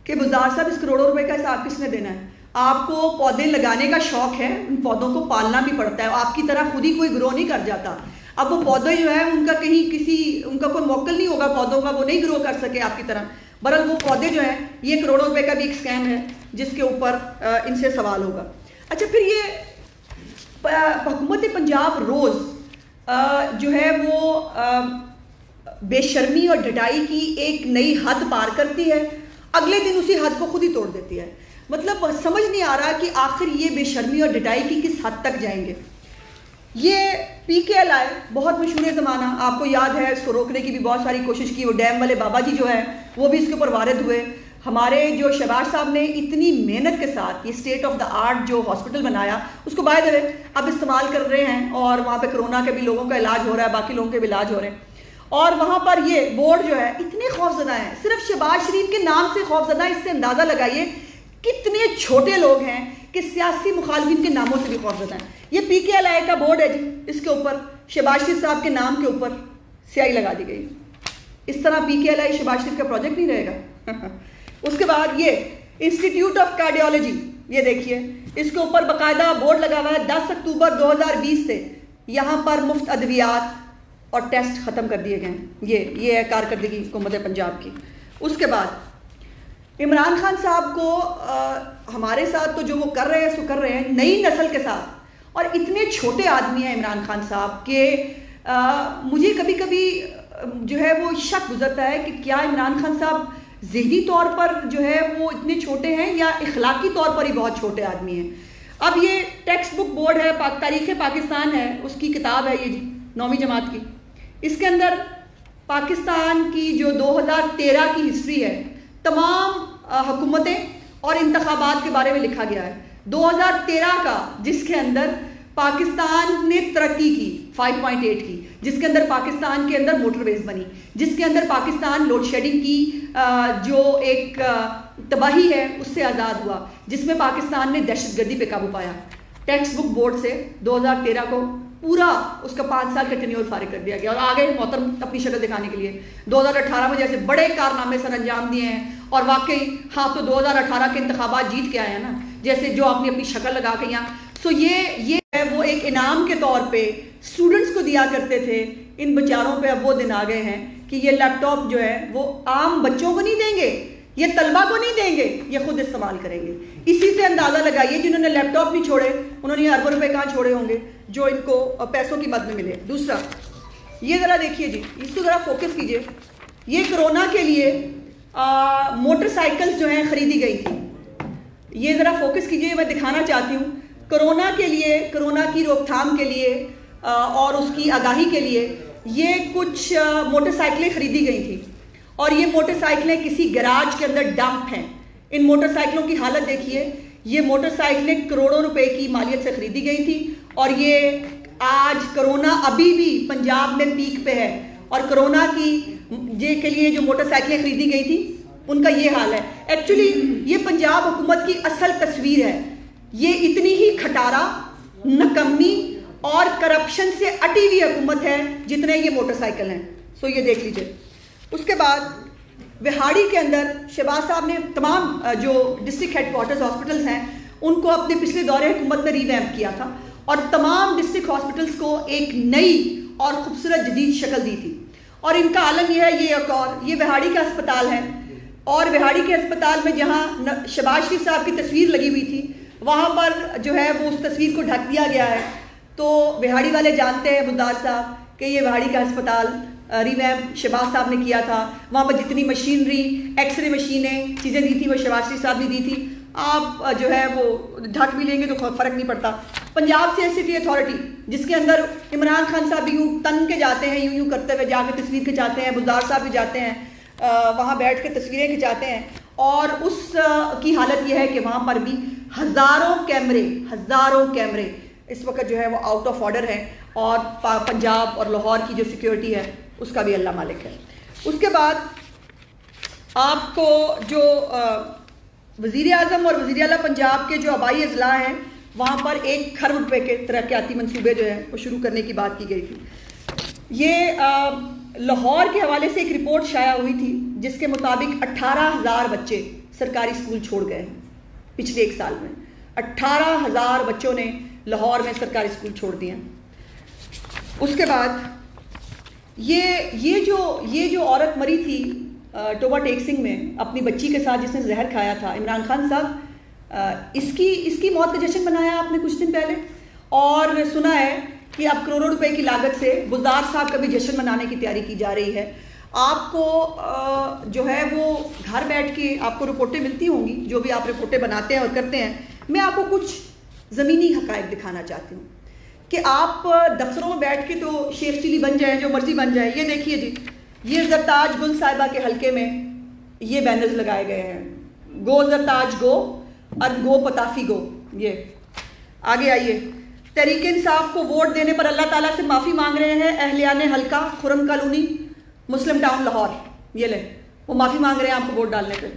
کہ بزدار صاحب اس کروڑوں روپے کا حساب کس نے دینا ہے؟ آپ کو پودے لگانے کا شوق ہے، ان پودوں کو پالنا بھی پڑتا ہے، آپ کی طرح خود ہی کوئی گرو نہیں کر جاتا۔ اب وہ پودے جو ہے ان کا کہیں ان کا کوئی موکل نہیں ہوگا پودوں کا، وہ نہیں گرو کر سکے آپ کی طرح۔ بہرحال وہ پودے جو ہیں یہ کروڑوں روپے کا بھی ایک اسکیم ہے جس کے اوپر ان سے سوال ہوگا۔ اچھا، پھر یہ حکومت پنجاب روز جو ہے وہ بے شرمی اور ڈھٹائی کی ایک نئی حد پار کرتی ہے، اگلے دن اسی حد کو خود ہی توڑ دیتی ہے۔ مطلب سمجھ نہیں آ رہا کہ آخر یہ بے شرمی اور ڈھٹائی کی کس حد تک جائیں گے۔ یہ پی کے ایل آئی بہت مشہور زمانہ، آپ کو یاد ہے، اس کو روکنے کی بھی بہت ساری کوشش کی، وہ ڈیم والے بابا جی جو ہیں وہ بھی اس کے اوپر وارد ہوئے۔ ہمارے جو شہباز صاحب نے اتنی محنت کے ساتھ یہ اسٹیٹ آف دا آرٹ جو ہاسپٹل بنایا، اس کو بائی دا وے اب استعمال کر رہے ہیں، اور وہاں پہ کرونا کے بھی لوگوں کا علاج ہو رہا ہے، باقی لوگوں کے بھی علاج ہو رہے ہیں۔ اور وہاں پر یہ بورڈ جو ہے اتنے خوفزدہ ہیں، صرف شہباز شریف کے نام سے خوفزدہ، اس سے اندازہ لگائیے کتنے چھوٹے لوگ ہیں کہ سیاسی مخالفین کے ناموں سے بھی خوفزدہ ہیں۔ یہ پی کے ایل آئی کا بورڈ ہے جی، اس کے اوپر شہباز شریف صاحب کے نام کے اوپر سیاہی لگا دی گئی۔ اس طرح پی کے ایل آئی شہباز شریف کا پروجیکٹ نہیں رہے گا۔ اس کے بعد یہ انسٹیٹیوٹ آف کارڈیالوجی، یہ دیکھیے اس کے اوپر باقاعدہ بورڈ لگا ہوا ہے، 10 اکتوبر 2020 سے یہاں پر مفت ادویات اور ٹیسٹ ختم کر دیے گئے ہیں۔ یہ ہے کارکردگی حکومت پنجاب کی۔ اس کے بعد عمران خان صاحب کو ہمارے ساتھ تو جو وہ کر رہے ہیں سو کر رہے ہیں، نئی نسل کے ساتھ، اور اتنے چھوٹے آدمی ہیں عمران خان صاحب کہ مجھے کبھی کبھی جو ہے وہ شک گزرتا ہے کہ کیا عمران خان صاحب ذہنی طور پر جو ہے وہ اتنے چھوٹے ہیں یا اخلاقی طور پر ہی بہت چھوٹے آدمی ہیں۔ اب یہ ٹیکسٹ بک بورڈ ہے، تاریخ پاکستان ہے، اس کی کتاب ہے یہ جی 9ویں جماعت کی، اس کے اندر پاکستان کی جو 2013 کی ہسٹری ہے، تمام حکومتیں اور انتخابات کے بارے میں لکھا گیا ہے۔ 2013 کا جس کے اندر پاکستان نے ترقی کی 5.8 کی، جس کے اندر پاکستان کے اندر موٹر ویز بنی، جس کے اندر پاکستان لوڈ شیڈنگ کی جو ایک تباہی ہے اس سے آزاد ہوا، جس میں پاکستان نے دہشت گردی پہ قابو پایا۔ ٹیکسٹ بک بورڈ سے 2013 کو پورا اس کا 5 سال کا ٹینیور فارغ کر دیا گیا، اور آگے محترم اپنی شکل دکھانے کے لیے 2018 میں جیسے بڑے کارنامے سر انجام دیے ہیں، اور واقعی ہاں تو 2018 کے انتخابات جیت کے آئے ہیں نا، جیسے جو آپ نے اپنی شکل لگا کے یہاں سو یہ ہے وہ ایک انعام کے طور پہ اسٹوڈنٹس کو دیا کرتے تھے، ان بیچاروں پہ اب وہ دن آ گئے ہیں کہ یہ لیپ ٹاپ جو ہے وہ عام بچوں کو نہیں دیں گے، یہ طلبہ کو نہیں دیں گے، یہ خود استعمال کریں گے۔ اسی سے اندازہ لگائیے جنہوں نے لیپ ٹاپ نہیں چھوڑے انہوں نے اربوں روپے کہاں چھوڑے ہوں گے جو ان کو پیسوں کی مد میں ملے۔ دوسرا یہ ذرا دیکھیے جی، اس کو ذرا فوکس کیجئے، یہ کرونا کے لیے موٹر سائیکلز جو ہیں خریدی گئی تھی، یہ ذرا فوکس کیجئے، میں دکھانا چاہتی ہوں کرونا کے لیے، کرونا کی روک تھام کے لیے اور اس کی آگاہی کے لیے یہ کچھ موٹر سائیکلیں خریدی گئی تھیں، اور یہ موٹر سائیکلیں کسی گراج کے اندر ڈمپ ہیں۔ ان موٹر سائیکلوں کی حالت دیکھیے، یہ موٹر سائیکلیں کروڑوں روپے کی مالیت سے خریدی گئی تھی، اور یہ آج کرونا ابھی بھی پنجاب میں پیک پہ ہے، اور کرونا کے لیے جو موٹر سائیکلیں خریدی گئی تھی ان کا یہ حال ہے۔ ایکچولی یہ پنجاب حکومت کی اصل تصویر ہے، یہ اتنی ہی کھٹارا، نکمی اور کرپشن سے اٹی ہوئی حکومت ہے جتنے یہ موٹر سائیکل ہیں۔ سو یہ دیکھ لیجئے۔ اس کے بعد وہاڑی کے اندر شہباز صاحب نے تمام جو ڈسٹرکٹ ہیڈ کوارٹرز ہاسپٹلز ہیں ان کو اپنے پچھلے دورے حکومت میں ری ویمپ کیا تھا، اور تمام ڈسٹرکٹ ہاسپٹلز کو ایک نئی اور خوبصورت جدید شکل دی تھی، اور ان کا عالم یہ ہے، یہ ایک اور یہ وہاڑی کا ہسپتال ہے، اور وہاڑی کے ہسپتال میں جہاں شہباز شریف صاحب کی تصویر لگی ہوئی تھی وہاں پر جو ہے وہ اس تصویر کو ڈھک دیا گیا ہے۔ تو وہاڑی والے جانتے ہیں بلدار صاحب کہ یہ وہاڑی کا ہسپتال ری ویمپ شہباز صاحب نے کیا تھا، وہاں پر جتنی مشینری، ایکس رے مشینیں، چیزیں دی تھی وہ شہباز شریف صاحب نے دی تھی۔ آپ جو ہے وہ ڈھک بھی لیں گے تو فرق نہیں پڑتا۔ پنجاب سٹی اتھارٹی جس کے اندر عمران خان صاحب بھی یوں تن کے جاتے ہیں، یوں کرتے ہوئے جا کے تصویر کھنچاتے ہیں، بلدار صاحب بھی جاتے ہیں وہاں بیٹھ کے تصویریں کھنچاتے ہیں، اور اس کی حالت یہ ہے کہ وہاں پر بھی ہزاروں کیمرے اس وقت جو ہے وہ آؤٹ آف آرڈر ہیں، اور پنجاب اور لاہور کی جو سیکیورٹی ہے اس کا بھی اللہ مالک ہے۔ اس کے بعد آپ کو جو وزیر اعظم اور وزیر اعلیٰ پنجاب کے جو آبائی اضلاع ہیں وہاں پر 1 کھرب روپے کے ترقیاتی منصوبے جو ہیں وہ شروع کرنے کی بات کی گئی تھی۔ یہ لاہور کے حوالے سے ایک رپورٹ شائع ہوئی تھی جس کے مطابق 18,000 بچے سرکاری اسکول چھوڑ گئے ہیں پچھلے 1 سال میں۔ 18,000 بچوں نے لاہور میں سرکاری اسکول چھوڑ دیے ہیں۔ اس کے بعد یہ جو عورت مری تھی ٹوبا ٹیک سنگھ میں اپنی بچی کے ساتھ جس نے زہر کھایا تھا، عمران خان صاحب اس کی موت کا جشن منایا آپ نے کچھ دن پہلے، اور سنا ہے کہ اب کروڑوں روپے کی لاگت سے بلدار صاحب کا بھی جشن منانے کی تیاری کی جا رہی ہے۔ آپ کو جو ہے وہ گھر بیٹھ کے آپ کو رپورٹیں ملتی ہوں گی، جو بھی آپ رپورٹیں بناتے ہیں اور کرتے ہیں۔ میں آپ کو کچھ زمینی حقائق دکھانا چاہتی ہوں کہ آپ دفتروں میں بیٹھ کے تو شیخ چلی بن جائیں، جو مرضی بن جائیں۔ یہ دیکھیے جی، یہ زرتاج گل صاحبہ کے حلقے میں یہ بینرز لگائے گئے ہیں، گو زرتاج گو اور گو پتافی گو۔ یہ آگے آئیے، تحریک انصاف کو ووٹ دینے پر اللہ تعالیٰ سے معافی مانگ رہے ہیں اہلیان حلقہ خرم کالونی مسلم ٹاؤن لاہور۔ یہ لیں، وہ معافی مانگ رہے ہیں آپ کو ووٹ ڈالنے پہ۔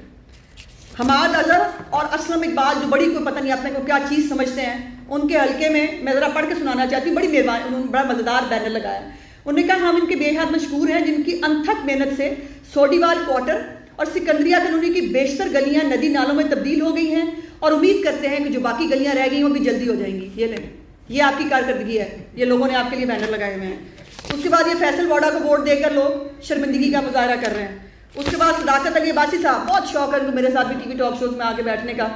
حماد اظہر اور اسلم اقبال جو بڑی کوئی پتہ نہیں اپنے کو کیا چیز سمجھتے ہیں، ان کے حلقے میں ذرا پڑھ کے سنانا چاہتی ہوں، بڑی مہربانی، انہوں نے بڑا مزیدار بینر لگایا۔ انہوں نے کہا ہم ان کے بے حد مشکور ہیں جن کی انتھک محنت سے سوڈیوال کوارٹر اور سکندریہ کالونی کی بیشتر گلیاں ندی نالوں میں تبدیل ہو گئی ہیں، اور امید کرتے ہیں کہ جو باقی گلیاں رہ گئی ہیں وہ بھی جلدی ہو جائیں گی۔ یہ لیں، یہ آپ کی کارکردگی ہے، یہ لوگوں نے آپ کے لیے بینر لگائے ہوئے ہیں۔ اس کے بعد یہ فیصل واڈا کو ووٹ دے کر لوگ شرمندگی کا مظاہرہ کر رہے ہیں۔ اس کے بعد صداقت علی عباسی صاحب، بہت شوق ہے ان کو میرے ساتھ بھی ٹی وی ٹاک شوز میں آ کے بیٹھنے کا،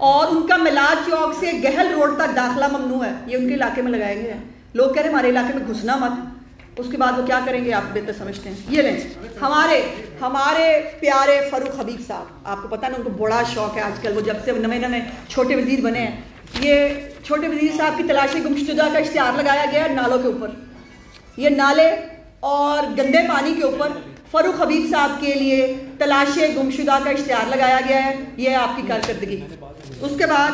اور ان کا میلاد چوک سے گہل روڈ تک داخلہ ممنوع ہے، یہ ان کے علاقے میں لگائے گئے ہیں۔ لوگ کہہ رہے ہیں ہمارے علاقے میں گھسنا مت، اس کے بعد وہ کیا کریں گے آپ بہتر سمجھتے ہیں۔ یہ لیں، ہمارے پیارے فاروق حبیب صاحب، آپ کو پتہ نا ان کو بڑا شوق ہے آج کل، وہ جب سے نئے چھوٹے وزیر بنے ہیں، یہ چھوٹے وزیر صاحب کی تلاشی گمشدہ کا اشتہار لگایا گیا ہے نالوں کے اوپر۔ یہ نالے اور گندے پانی کے اوپر فاروق حبیب صاحب کے لیے تلاش گمشدہ کا اشتہار لگایا گیا ہے، یہ آپ کی کارکردگی۔ اس کے بعد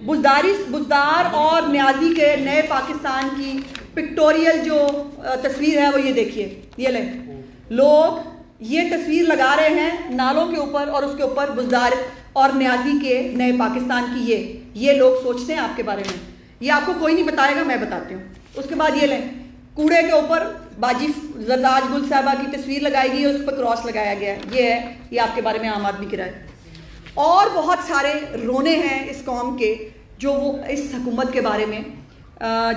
بزدار اور نیازی کے نئے پاکستان کی پکٹوریل جو تصویر ہے وہ یہ دیکھیے، یہ لیں، لوگ یہ تصویر لگا رہے ہیں نالوں کے اوپر، اور اس کے اوپر بزدار اور نیازی کے نئے پاکستان کی یہ لوگ سوچتے ہیں آپ کے بارے میں، یہ آپ کو کوئی نہیں بتائے گا، میں بتاتی ہوں۔ اس کے بعد یہ لیں، کوڑے کے اوپر باجی زرتاج گل صاحبہ کی تصویر لگائی گئی ہے، اس پر کراس لگایا گیا ہے، یہ ہے، یہ آپ کے بارے میں عام آدمی کی رائے۔ اور بہت سارے رونے ہیں اس قوم کے جو وہ اس حکومت کے بارے میں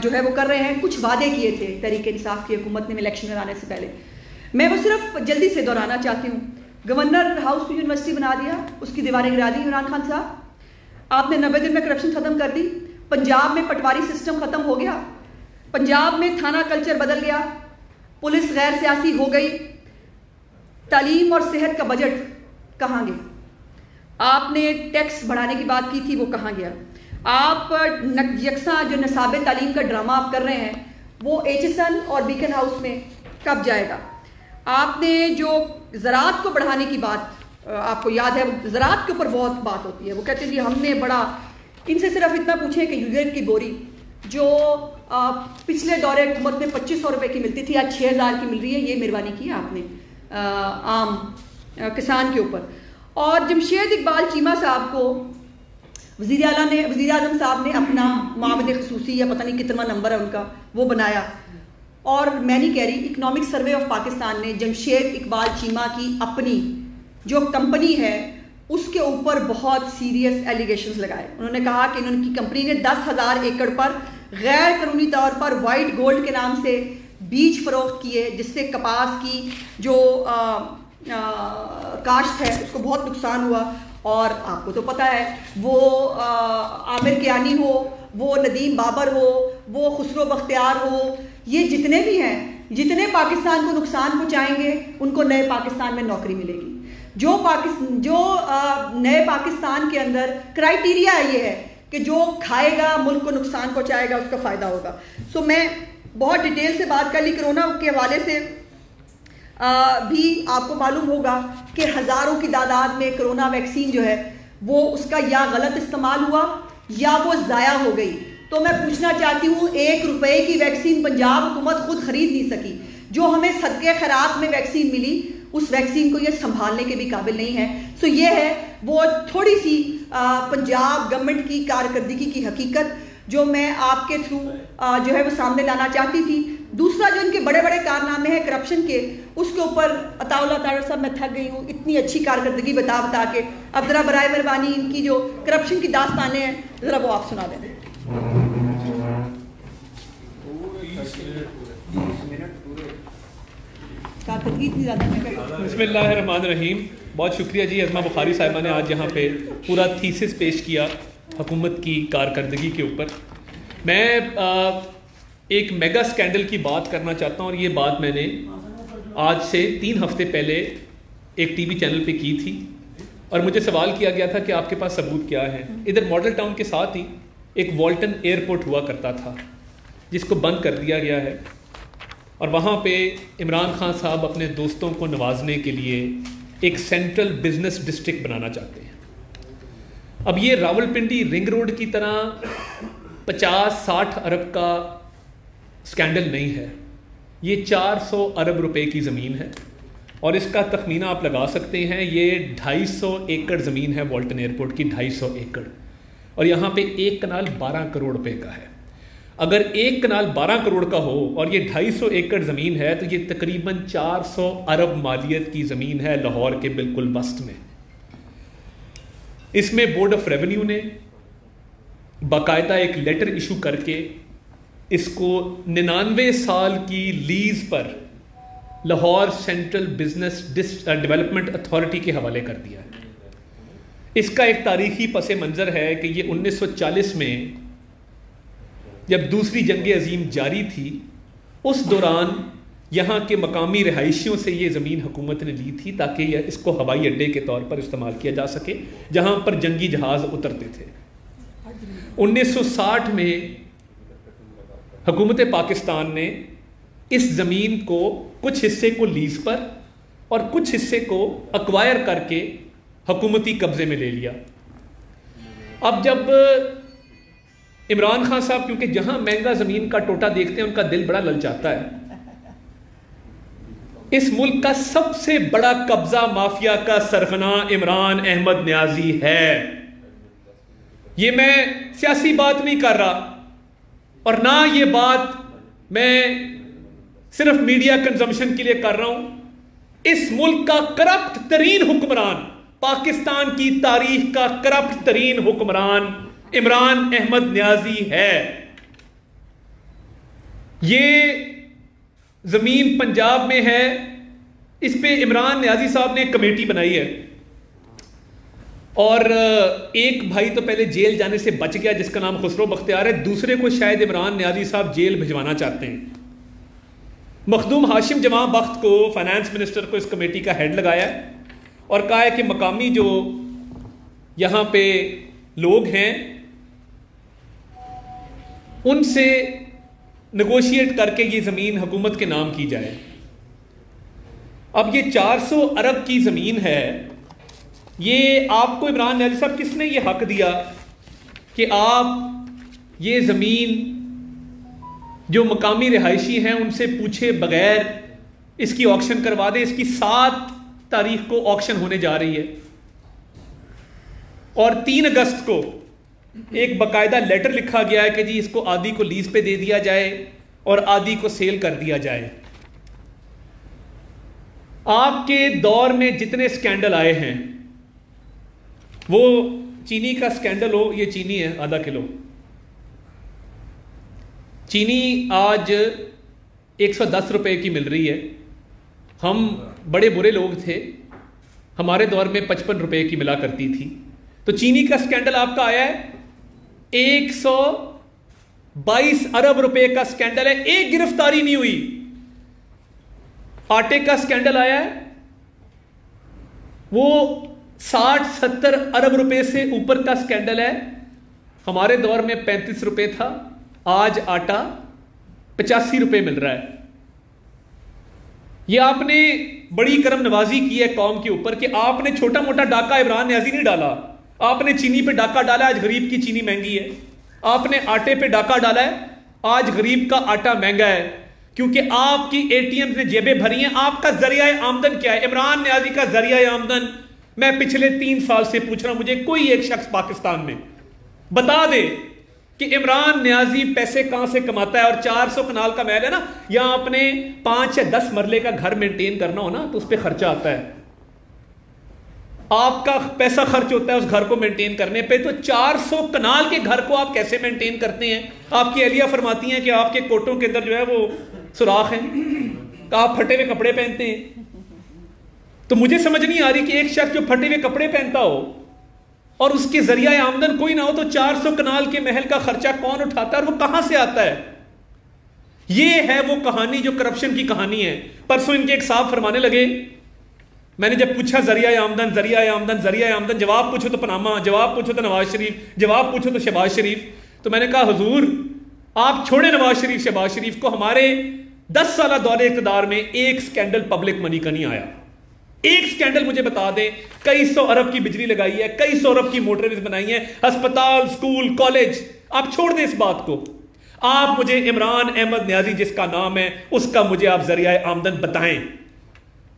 جو ہے وہ کر رہے ہیں. کچھ وعدے کیے تھے تحریک انصاف کی حکومت نے الیکشن میں آنے سے پہلے, میں وہ صرف جلدی سے دہرانا چاہتی ہوں. گورنر ہاؤس کو یونیورسٹی بنا دیا, اس کی دیواریں گرا دی عمران خان صاحب. آپ نے 90 دن میں کرپشن ختم کر دی. پنجاب میں پٹواری سسٹم ختم ہو گیا. پنجاب میں تھانہ کلچر بدل گیا. پولیس غیر سیاسی ہو گئی. تعلیم اور صحت کا بجٹ کہاں گیا؟ آپ نے ٹیکس بڑھانے کی بات کی تھی, وہ کہاں گیا؟ آپ یکساں جو نصاب تعلیم کا ڈرامہ آپ کر رہے ہیں وہ ایچ ایس ایل اور بیکن ہاؤس میں کب جائے گا؟ آپ نے جو زراعت کو بڑھانے کی بات, آپ کو یاد ہے زراعت کے اوپر بہت بات ہوتی ہے, وہ کہتے ہیں جی ہم نے بڑا, ان سے صرف اتنا پوچھیں کہ یوریٹ کی بوری جو پچھلے دور حکومت میں 2500 روپے کی ملتی تھی آج 6000 کی مل رہی ہے. یہ مہربانی کی آپ نے عام کسان کے اوپر. اور جمشید اقبال چیمہ صاحب کو وزیر اعظم صاحب نے اپنا معاہد خصوصی یا پتہ نہیں کتنا نمبر ہے ان کا وہ بنایا. اور میں نہیں کہہ رہی, اکنامک سروے آف پاکستان نے جمشید اقبال چیمہ کی اپنی جو کمپنی ہے اس کے اوپر بہت سیریس ایلیگیشنز لگائے. انہوں نے کہا کہ ان کی کمپنی نے 10,000 ایکڑ پر غیر قانونی طور پر وائٹ گولڈ کے نام سے بیج فروخت کیے, جس سے کپاس کی جو کاشت ہے اس کو بہت نقصان ہوا. اور آپ کو تو پتہ ہے وہ عامر کیانی ہو, وہ ندیم بابر ہو, وہ خسرو بختیار ہو, یہ جتنے بھی ہیں, جتنے پاکستان کو نقصان پہنچائیں گے ان کو نئے پاکستان میں نوکری ملے گی. جو نئے پاکستان کے اندر کرائیٹیریا یہ ہے کہ جو کھائے گا ملک کو نقصان پہنچائے گا اس کا فائدہ ہوگا. سو میں بہت ڈیٹیل سے بات کر لی. کرونا کے حوالے سے بھی آپ کو معلوم ہوگا کہ ہزاروں کی تعداد میں کرونا ویکسین جو ہے وہ اس کا یا غلط استعمال ہوا یا وہ ضائع ہو گئی. تو میں پوچھنا چاہتی ہوں, 1 روپے کی ویکسین پنجاب حکومت خود خرید نہیں سکی. جو ہمیں صدقے خیرات میں ویکسین ملی اس ویکسین کو یہ سنبھالنے کے بھی قابل نہیں ہے. سو یہ ہے وہ تھوڑی سی پنجاب گورنمنٹ کی کارکردگی کی حقیقت جو میں آپ کے تھرو جو ہے وہ سامنے لانا چاہتی تھی. دوسرا جو ان کے بڑے بڑے کارنامے ہیں کرپشن کے, اس کے اوپر عطا اللہ تعالی صاحب میں تھک گئی ہوں اتنی اچھی کارکردگی بتا کے. اب ذرا برائے مہربانی ان کی جو کرپشن کی داستانیں ہیں ذرا وہ آپ سنا دیں. بسم اللہ الرحمن الرحیم. بہت شکریہ جی ازما بخاری صاحبہ نے آج یہاں پہ پورا تھیسس پیش کیا حکومت کی کارکردگی کے اوپر. میں ایک میگا سکینڈل کی بات کرنا چاہتا ہوں, اور یہ بات میں نے آج سے 3 ہفتے پہلے ایک ٹی وی چینل پہ کی تھی, اور مجھے سوال کیا گیا تھا کہ آپ کے پاس ثبوت کیا ہے. ادھر ماڈل ٹاؤن کے ساتھ ہی ایک والٹن ایئرپورٹ ہوا کرتا تھا جس کو بند کر دیا گیا ہے, اور وہاں پہ عمران خان صاحب اپنے دوستوں کو نوازنے کے لیے ایک سینٹرل بزنس ڈسٹرکٹ بنانا چاہتے ہیں. اب یہ راولپنڈی رنگ روڈ کی طرح 50-60 ارب کا سکینڈل نہیں ہے, یہ 400 ارب روپے کی زمین ہے, اور اس کا تخمینہ آپ لگا سکتے ہیں. یہ 250 ایکڑ زمین ہے والٹن ایئرپورٹ کی, 250 ایکڑ, اور یہاں پہ ایک کنال 12 کروڑ روپے کا ہے. اگر ایک کنال 12 کروڑ کا ہو اور یہ 250 ایکڑ زمین ہے تو یہ تقریباً 400 ارب مالیت کی زمین ہے لاہور کے بالکل وسط میں. اس میں بورڈ آف ریونیو نے باقاعدہ ایک لیٹر ایشو کر کے اس کو 99 سال کی لیز پر Lahore central business development authority کے حوالے کر دیا ہے. اس کا ایک تاریخی پس منظر ہے کہ یہ 1940 میں جب دوسری جنگ عظیم جاری تھی اس دوران یہاں کے مقامی رہائشیوں سے یہ زمین حکومت نے لی تھی تاکہ اس کو ہوائی اڈے کے طور پر استعمال کیا جا سکے جہاں پر جنگی جہاز اترتے تھے. 1960 میں حکومت پاکستان نے اس زمین کو کچھ حصے کو لیز پر اور کچھ حصے کو ایکوائر کر کے حکومتی قبضے میں لے لیا. اب جب عمران خان صاحب کیونکہ جہاں مہنگا زمین کا ٹوٹا دیکھتے ہیں ان کا دل بڑا للچاتا ہے. اس ملک کا سب سے بڑا قبضہ مافیا کا سرغنہ عمران احمد نیازی ہے. یہ میں سیاسی بات نہیں کر رہا اور نہ یہ بات میں صرف میڈیا کنزمپشن کے لیے کر رہا ہوں. اس ملک کا کرپٹ ترین حکمران, پاکستان کی تاریخ کا کرپٹ ترین حکمران عمران احمد نیازی ہے. یہ زمین پنجاب میں ہے، اس پہ عمران نیازی صاحب نے ایک کمیٹی بنائی ہے، اور ایک بھائی تو پہلے جیل جانے سے بچ گیا جس کا نام خسرو بختیار ہے، دوسرے کو شاید عمران نیازی صاحب جیل بھجوانا چاہتے ہیں۔ مخدوم ہاشم جماں بخت کو، فائنانس منسٹر کو، اس کمیٹی کا ہیڈ لگایا ہے اور کہا ہے کہ مقامی جو یہاں پہ لوگ ہیں ان سے نیگوشیٹ کر کے یہ زمین حکومت کے نام کی جائے۔ اب یہ 400 ارب کی زمین ہے، یہ آپ کو عمران نیازی صاحب کس نے یہ حق دیا کہ آپ یہ زمین جو مقامی رہائشی ہیں ان سے پوچھے بغیر اس کی آکشن کروا دیں؟ اس کی 7 تاریخ کو آکشن ہونے جا رہی ہے، اور 3 اگست کو ایک باقاعدہ لیٹر لکھا گیا ہے کہ جی اس کو آدھی کو لیز پہ دے دیا جائے اور آدھی کو سیل کر دیا جائے۔ آپ کے دور میں جتنے سکینڈل آئے ہیں، وہ چینی کا سکینڈل ہو، یہ چینی ہے آدھا کلو، چینی آج 110 روپے کی مل رہی ہے۔ ہم بڑے برے لوگ تھے، ہمارے دور میں 55 روپے کی ملا کرتی تھی۔ تو چینی کا سکینڈل آپ کا آیا ہے 122 ارب روپے کا سکینڈل ہے، ایک گرفتاری نہیں ہوئی۔ آٹے کا سکینڈل آیا ہے، وہ 60-70 ارب روپے سے اوپر کا سکینڈل ہے، ہمارے دور میں 35 روپے تھا، آج آٹا 85 روپے مل رہا ہے۔ یہ آپ نے بڑی کرم نوازی کی ہے قوم کے اوپر کہ آپ نے چھوٹا موٹا ڈاکہ عمران نیازی نہیں ڈالا، آپ نے چینی پہ ڈاکہ ڈالا، آج غریب کی چینی مہنگی ہے۔ آپ نے آٹے پہ ڈاکہ ڈالا ہے، آج غریب کا آٹا مہنگا ہے، کیونکہ آپ کی اے ٹی ایم نے جیبیں بھری ہیں۔ آپ کا ذریعہ آمدن کیا ہے؟ عمران نیازی کا ذریعہ آمدن، میں پچھلے 3 سال سے پوچھ رہا ہوں، مجھے کوئی ایک شخص پاکستان میں بتا دے کہ عمران نیازی پیسے کہاں سے کماتا ہے۔ اور 400 کنال کا محل ہے نا، یہاں آپ نے 5 یا 10 مرلے کا گھر مینٹین کرنا ہو نا تو اس پہ خرچہ آتا ہے، آپ کا پیسہ خرچ ہوتا ہے اس گھر کو مینٹین کرنے پہ۔ تو 400 کنال کے گھر کو آپ کیسے مینٹین کرتے ہیں؟ آپ کی اہلیہ فرماتی ہیں کہ آپ کے کوٹوں کے اندر جو ہے وہ سوراخ ہیں، آپ پھٹے ہوئے کپڑے پہنتے ہیں۔ تو مجھے سمجھ نہیں آ رہی کہ ایک شخص جو پھٹے ہوئے کپڑے پہنتا ہو اور اس کے ذریعہ آمدن کوئی نہ ہو تو 400 کنال کے محل کا خرچہ کون اٹھاتا ہے اور وہ کہاں سے آتا ہے؟ یہ ہے وہ کہانی جو کرپشن کی کہانی ہے۔ پرسوں ان کے ایک صاحب فرمانے لگے، میں نے جب پوچھا ذریعہ آمدن ذریعہ آمدن ذریعہ آمدن، جواب پوچھو تو پاناما، جواب پوچھو تو نواز شریف، جواب پوچھو تو شہباز شریف۔ تو میں نے کہا حضور آپ چھوڑے نواز شریف شہباز شریف کو، ہمارے 10 سالہ دور اقتدار میں ایک سکینڈل پبلک منی کا نہیں آیا۔ ایک سکینڈل مجھے بتا دیں، کئی 100 ارب کی بجلی لگائی ہے، کئی 100 ارب کی موٹر ویز بنائی ہیں، ہسپتال، سکول، کالج، آپ چھوڑ دیں اس بات کو۔ آپ مجھے عمران احمد نیازی جس کا نام ہے اس کا مجھے آپ ذریعہ آمدن بتائیں۔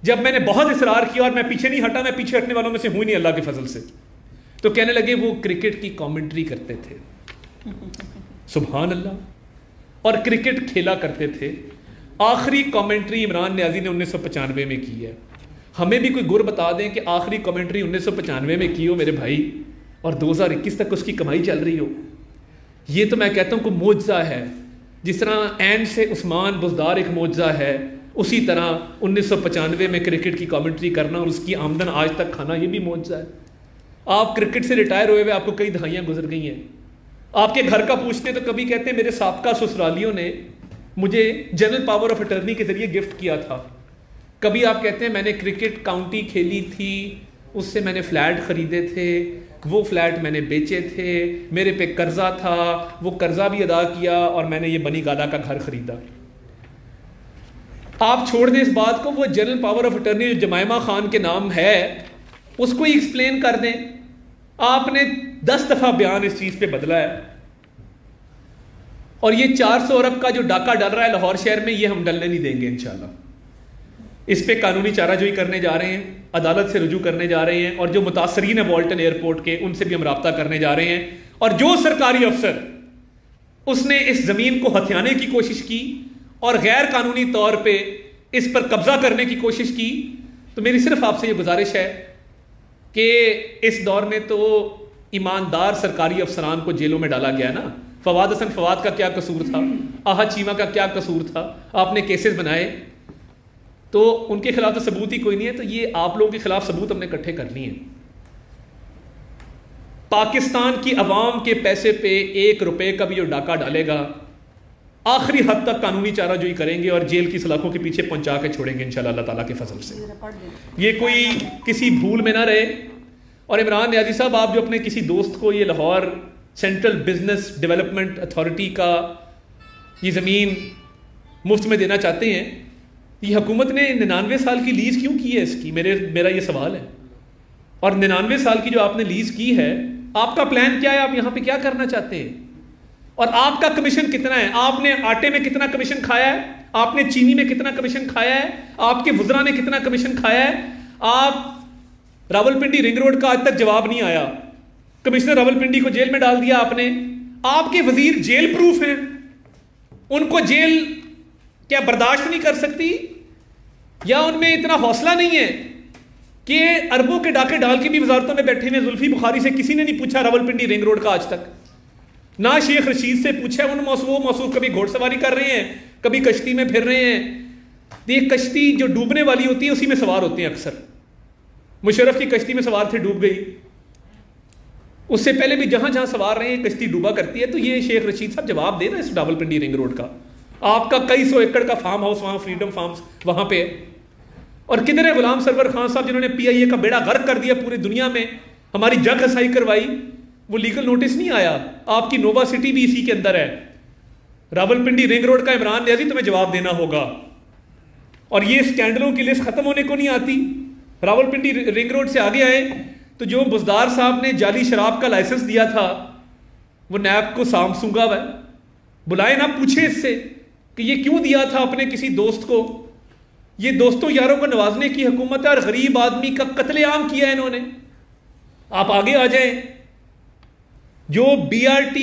جب میں نے بہت اصرار کیا اور میں پیچھے نہیں ہٹا، میں پیچھے ہٹنے والوں میں سے ہوں نہیں اللہ کے فضل سے، تو کہنے لگے وہ کرکٹ کی کامنٹری کرتے تھے، سبحان اللہ، اور کرکٹ کھیلا کرتے تھے۔ آخری کامنٹری عمران نیازی نے 1995 میں کی ہے۔ ہمیں بھی کوئی گر بتا دیں کہ آخری کامنٹری 1995 میں کی ہو میرے بھائی، اور 2021 تک اس کی کمائی چل رہی ہو۔ یہ تو میں کہتا ہوں کہ معجزہ ہے۔ جس طرح اینڈ سے عثمان بزدار ایک معجزہ ہے، اسی طرح 1995 میں کرکٹ کی کامنٹری کرنا اور اس کی آمدن آج تک کھانا، یہ بھی معجزہ ہے۔ آپ کرکٹ سے ریٹائر ہوئے ہوئے آپ کو کئی دہائیاں گزر گئی ہیں۔ آپ کے گھر کا پوچھتے ہیں تو کبھی کہتے ہیں میرے سابقہ سسرالیوں نے مجھے جنرل پاور آف اٹرنی کے ذریعے گفٹ کیا تھا۔ کبھی آپ کہتے ہیں میں نے کرکٹ کاؤنٹی کھیلی تھی، اس سے میں نے فلیٹ خریدے تھے، وہ فلیٹ میں نے بیچے تھے، میرے پہ قرضہ تھا، وہ قرضہ بھی ادا کیا اور میں نے یہ بنی گالا کا گھر خریدا۔ آپ چھوڑ دیں اس بات کو، وہ جنرل پاور آف اٹرنی جو جمائمہ خان کے نام ہے اس کو ہی ایکسپلین کر دیں۔ آپ نے 10 دفعہ بیان اس چیز پہ بدلا ہے، اور یہ 400 ارب کا جو ڈاکہ ڈل رہا ہے لاہور شہر میں، یہ ہم ڈلنے نہیں دیں گے انشاءاللہ۔ اس پہ قانونی چارہ جوئی کرنے جا رہے ہیں، عدالت سے رجوع کرنے جا رہے ہیں، اور جو متاثرین ہیں والٹن ایئرپورٹ کے ان سے بھی ہم رابطہ کرنے جا رہے ہیں۔ اور جو سرکاری افسر اس نے اس زمین کو ہتھیانے کی کوشش کی اور غیر قانونی طور پہ اس پر قبضہ کرنے کی کوشش کی، تو میری صرف آپ سے یہ گزارش ہے کہ اس دور میں تو ایماندار سرکاری افسران کو جیلوں میں ڈالا گیا نا، فواد حسن فواد کا کیا قصور تھا, آہا چیمہ کا کیا قصور تھا, آپ نے کیسز بنائے, تو ان کے خلاف تو ثبوت ہی کوئی نہیں ہے. تو یہ آپ لوگوں کے خلاف ثبوت ہم نے اکٹھے کرنی ہے. پاکستان کی عوام کے پیسے پہ 1 روپے کا بھی جو ڈاکہ ڈالے گا آخری حد تک قانونی چارہ جوئی کریں گے اور جیل کی سلاخوں کے پیچھے پہنچا کے چھوڑیں گے انشاءاللہ اللہ تعالیٰ کے فضل سے. یہ کوئی کسی بھول میں نہ رہے. اور عمران نیازی صاحب, آپ جو اپنے کسی دوست کو یہ Lahore central business development authority کا یہ زمین مفت میں دینا چاہتے ہیں, یہ حکومت نے 99 سال کی لیز کیوں کی ہے اس کی, میرا یہ سوال ہے. اور 99 سال کی جو آپ نے لیز کی ہے, آپ کا پلان کیا ہے, آپ یہاں پہ کیا کرنا چاہتے ہیں, اور آپ کا کمیشن کتنا ہے؟ آپ نے آٹے میں کتنا کمیشن کھایا ہے, آپ نے چینی میں کتنا کمیشن کھایا ہے, آپ کے وزراء نے کتنا کمیشن کھایا ہے؟ آپ راولپنڈی رنگ روڈ کا آج تک جواب نہیں آیا, کمشنر راولپنڈی کو جیل میں ڈال دیا آپ نے. آپ کے وزیر جیل پروف ہیں, ان کو جیل کیا برداشت نہیں کر سکتی, یا ان میں اتنا حوصلہ نہیں ہے کہ اربوں کے ڈاکے ڈال کے بھی وزارتوں میں بیٹھے ہوئے زلفی بخاری سے کسی نے نہیں پوچھا راولپنڈی رنگ روڈ کا آج تک, نہ شیخ رشید سے پوچھا. ان موصوف کبھی گھوڑ سواری کر رہے ہیں, کبھی کشتی میں پھر رہے ہیں. یہ کشتی جو ڈوبنے والی ہوتی ہے اسی میں سوار ہوتے ہیں اکثر. مشرف کی کشتی میں سوار تھے, ڈوب گئی. اس سے پہلے بھی جہاں جہاں سوار رہے ہیں کشتی ڈوبا کرتی ہے. تو یہ شیخ رشید صاحب جواب دے نا اس راولپنڈی رنگ روڈ کا. آپ کا کئی سو ایکڑ کا فارم ہاؤس وہاں فریڈم فارمز وہاں پہ ہے. اور کدھر ہے غلام سرور خان صاحب جنہوں نے PIA کا بیڑا غرق کر دیا پوری دنیا میں, ہماری جگ ہسائی کروائی, وہ لیگل نوٹس نہیں آیا. آپ کی نووا سٹی بھی اسی کے اندر ہے. راولپنڈی رنگ روڈ کا عمران نیازی تمہیں جواب دینا ہوگا. اور یہ اسکینڈلوں کی لسٹ ختم ہونے کو نہیں آتی. راولپنڈی رنگ روڈ سے آگے آئے تو جو بزدار صاحب نے جعلی شراب کا لائسنس دیا تھا وہ نیب کو سونگا ہوا ہے. بلائے نہ, پوچھے اس سے کہ یہ کیوں دیا تھا اپنے کسی دوست کو. یہ دوستوں یاروں کو نوازنے کی حکومت ہے اور غریب آدمی کا قتل عام کیا ہے انہوں نے. آپ آگے آ جائیں. جو BRT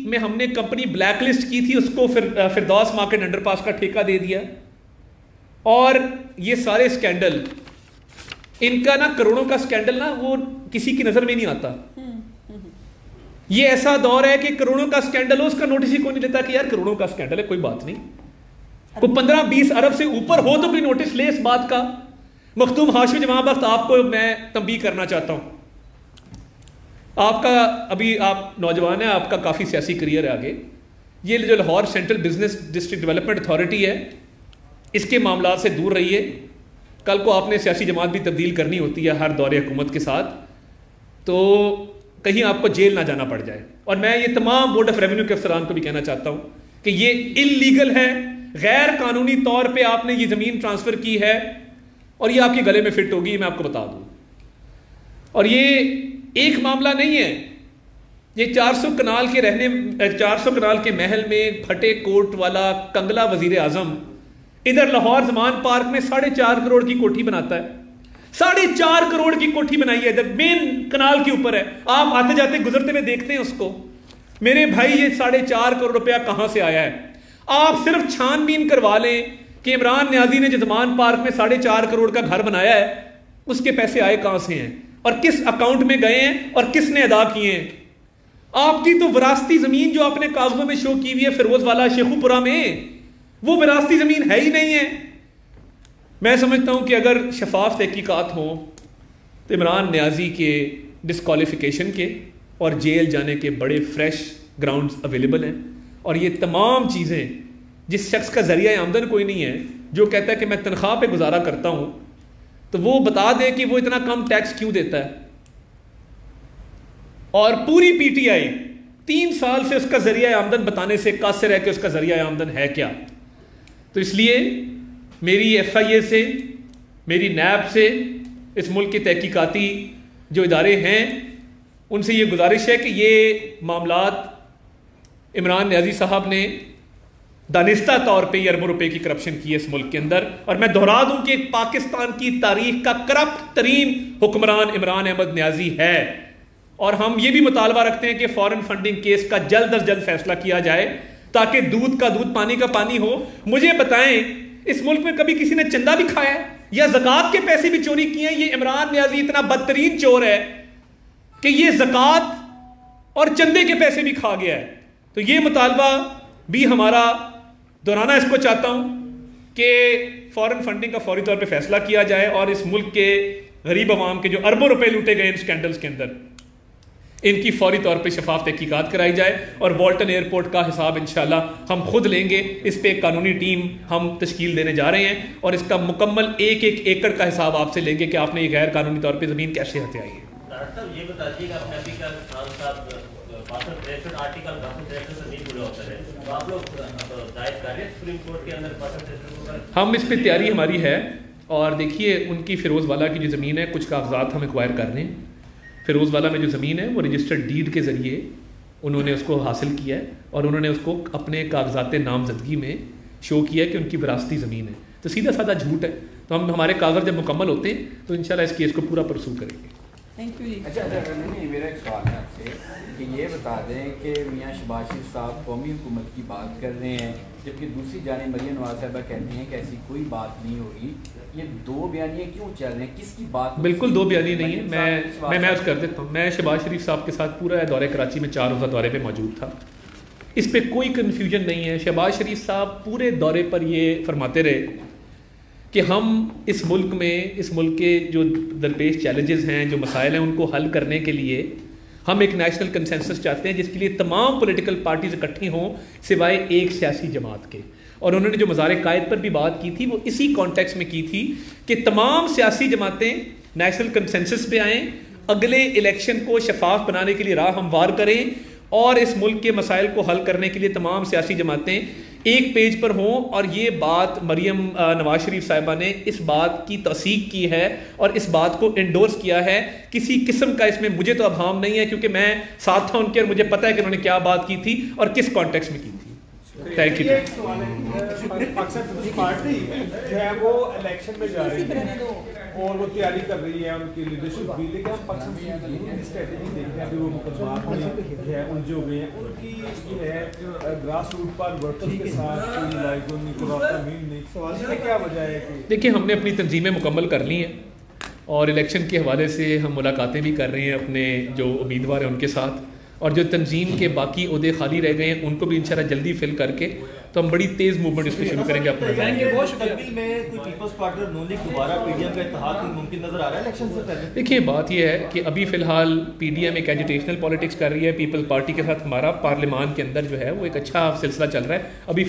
میں ہم نے کمپنی بلیک لسٹ کی تھی اس کو فردوس مارکیٹ انڈر پاس کا ٹھیکہ دے دیا. اور یہ سارے اسکینڈل, ان کا نا کروڑوں کا اسکینڈل نا وہ کسی کی نظر میں نہیں آتا. یہ ایسا دور ہے کہ کروڑوں کا اسکینڈل ہو اس کا نوٹس ہی کوئی نہیں لیتا کہ یار کروڑوں کا اسکینڈل ہے, کوئی بات نہیں. کوئی 15-20 ارب سے اوپر ہو تو کوئی نوٹس لے اس بات کا. مختوم ہاشمی جماع وقت آپ کو میں تنبیہ کرنا چاہتا ہوں. آپ کا ابھی آپ نوجوان ہیں, آپ کا کافی سیاسی کریئر ہے آگے. یہ جو Lahore central business district development authority ہے اس کے معاملات سے دور رہیے. کل کو آپ نے سیاسی جماعت بھی تبدیل کرنی ہوتی ہے ہر دور حکومت کے ساتھ, تو کہیں آپ کو جیل نہ جانا پڑ جائے. اور میں یہ تمام بورڈ آف ریونیو کے افسران کو بھی کہنا چاہتا ہوں کہ یہ انلیگل ہے, غیر قانونی طور پہ آپ نے یہ زمین ٹرانسفر کی ہے اور یہ آپ کے گلے میں فٹ ہوگی, میں آپ کو بتا دوں. اور یہ ایک معاملہ نہیں ہے, یہ 400 کنال کے محل میں پھٹے کوٹ والا کنگلا وزیر اعظم ادھر لاہور زمان پارک میں 4.5 کروڑ کی کوٹھی بناتا ہے. 4.5 کروڑ کی کوٹھی بنائی ہے, ادھر مین کنال کے اوپر ہے. آپ آتے جاتے گزرتے ہوئے دیکھتے ہیں اس کو. میرے بھائی یہ 4.5 کروڑ روپیہ کہاں سے آیا ہے؟ آپ صرف چھان بین کروا لیں کہ عمران نیازی نے جو زمان پارک میں 4.5 کروڑ کا گھر بنایا ہے اس کے پیسے آئے کہاں سے ہیں اور کس اکاؤنٹ میں گئے ہیں اور کس نے ادا کیے ہیں. آپ کی تو وراثتی زمین جو آپ نے کاغذوں میں شو کی ہوئی ہے فیروز والا شیخو پورہ میں, وہ وراثتی زمین ہے ہی نہیں ہے. میں سمجھتا ہوں کہ اگر شفاف تحقیقات ہوں تو عمران نیازی کے ڈسکوالیفیکیشن کے اور جیل جانے کے بڑے فریش گراؤنڈز اویلیبل ہیں. اور یہ تمام چیزیں جس شخص کا ذریعہ آمدن کوئی نہیں ہے, جو کہتا ہے کہ میں تنخواہ پہ گزارا کرتا ہوں, تو وہ بتا دے کہ وہ اتنا کم ٹیکس کیوں دیتا ہے. اور پوری PTI 3 سال سے اس کا ذریعہ آمدن بتانے سے قاصر ہے کہ اس کا ذریعہ آمدن ہے کیا. تو اس لیے میری FIA سے, میری نیب سے, اس ملک کے تحقیقاتی جو ادارے ہیں ان سے یہ گزارش ہے کہ یہ معاملات عمران نیازی صاحب نے دانستہ طور پہ یہ اربوں روپے کی کرپشن کی ہے اس ملک کے اندر. اور میں دہرا دوں کہ پاکستان کی تاریخ کا کرپٹ ترین حکمران عمران احمد نیازی ہے. اور ہم یہ بھی مطالبہ رکھتے ہیں کہ فارن فنڈنگ کیس کا جلد از جلد فیصلہ کیا جائے تاکہ دودھ کا دودھ پانی کا پانی ہو. مجھے بتائیں اس ملک میں کبھی کسی نے چندہ بھی کھایا ہے یا زکوٰۃ کے پیسے بھی چوری کیے ہیں؟ یہ عمران نیازی اتنا بدترین چور ہے کہ یہ زکوٰۃ اور چندے کے پیسے بھی کھا گیا ہے. تو تو یہ مطالبہ بھی ہمارا دہرانا اس کو چاہتا ہوں کہ فورن فنڈنگ کا فوری طور پہ فیصلہ کیا جائے اور اس ملک کے غریب عوام کے جو اربوں روپے لوٹے گئے ان سکینڈلز کے اندر ان کی فوری طور پہ شفاف تحقیقات کرائی جائے، اور والٹن ایئرپورٹ کا حساب انشاءاللہ ہم خود لیں گے. اس پہ ایک قانونی ٹیم ہم تشکیل دینے جا رہے ہیں اور اس کا مکمل ایک ایک ایکڑ کا حساب آپ سے لیں گے کہ آپ نے یہ غیر قانونی طور پہ زمین کیسے ہتھیائی ہے. ڈاکٹر صاحب یہ بتائیے گا ابھی کا خان صاحب 62 آرٹیکل 62 سے نہیں پورا ہوتا ہے، تو آپ لوگ دائر کر رہے ہیں سپریم کورٹ کے اندر 62 کو؟ ہم اس پہ تیاری ہماری ہے، اور دیکھیے ان کی فیروز والا کی جو زمین ہے کچھ کاغذات ہم ایکوائر کر رہے ہیں. فیروز والا میں جو زمین ہے وہ رجسٹرڈ ڈیڈ کے ذریعے انہوں نے اس کو حاصل کیا ہے اور انہوں نے اس کو اپنے کاغذات نامزدگی میں شو کیا ہے کہ ان کی وراثتی زمین ہے. تو سیدھا سادہ جھوٹ ہے. تو ہمارے کاغذ جب مکمل ہوتے ہیں تو انشاءاللہ اس کیس کو پورا پرسو کریں گے. اچھا نہیں، میرا ایک سوال ہے آپ سے کہ یہ بتا دیں کہ میاں شہباز شریف صاحب قومی حکومت کی بات کر رہے ہیں جبکہ دوسری جانب مریم نواز صاحبہ کہتی ہیں کہ ایسی کوئی بات نہیں ہوگی. یہ دو بیانیے کیوں چل رہے ہیں؟ کس کی بات؟ بالکل دو بیانی نہیں ہے. میں عرض کر دیتا ہوں، میں شہباز شریف صاحب کے ساتھ پورا دورہ کراچی میں 4 روزہ دورے پہ موجود تھا. اس پہ کوئی کنفیوژن نہیں ہے. شہباز شریف صاحب پورے دورے پر یہ فرماتے رہے کہ ہم اس ملک کے جو درپیش چیلنجز ہیں، جو مسائل ہیں، ان کو حل کرنے کے لیے ہم ایک نیشنل کنسنسس چاہتے ہیں جس کے لیے تمام پولیٹیکل پارٹیز اکٹھی ہوں سوائے ایک سیاسی جماعت کے. اور انہوں نے جو مزار قائد پر بھی بات کی تھی وہ اسی کانٹیکس میں کی تھی کہ تمام سیاسی جماعتیں نیشنل کنسنسس پہ آئیں، اگلے الیکشن کو شفاف بنانے کے لیے راہ ہموار کریں، اور اس ملک کے مسائل کو حل کرنے کے لیے تمام سیاسی جماعتیں ایک پیج پر ہوں. اور یہ بات مریم نواز شریف صاحبہ نے اس بات کی تصدیق کی ہے اور اس بات کو انڈورس کیا ہے. کسی قسم کا اس میں مجھے تو ابہام نہیں ہے کیونکہ میں ساتھ تھا ان کے اور مجھے پتہ ہے کہ انہوں نے کیا بات کی تھی اور کس کانٹیکس میں کی تھی. Thank you. پاکستان پیپلز پارٹی جو ہے وہ الیکشن میں جا رہی ہے اور وہ تیاری کر رہی ہے ان کی لیڈرشپ بھی، لیکن ہم پاکستان کی اسٹریٹجی دیکھتے ہیں کہ وہ مقدمات میں جو ہے الجھے ہوئے ہیں. ان کی جو ہے گراس روٹ پر ورکرز کے ساتھ کوئی لائق ان کو رابطہ مل نہیں. سوال اس میں کیا وجہ ہے کہ دیکھیے ہم نے اپنی تنظیمیں مکمل کر لی ہیں اور الیکشن کے حوالے سے ہم ملاقاتیں بھی کر رہے ہیں اپنے جو امیدوار ہیں ان کے ساتھ، اور جو تنظیم کے باقی عہدے خالی رہ گئے ہیں ان کو بھی انشاءاللہ جلدی فل کر کے تو ہم بڑی تیز موومنٹ اس کو شروع کریں گے. اپنا مستقبل میں کوئی پیپلز پارٹی اور نون لیگ دوبارہ پی ڈی ایم کا اتحاد ممکن نظر آ رہا ہے الیکشن سے پہلے؟ دیکھیے بات یہ ہے کہ ابھی فی الحال پی ڈی ایم ایک ایجوٹیشنل پالیٹکس کر رہی ہے. پیپلز پارٹی کے ساتھ ہمارا پارلیمان کے اندر جو ہے وہ ایک اچھا سلسلہ چل رہا ہے. ابھی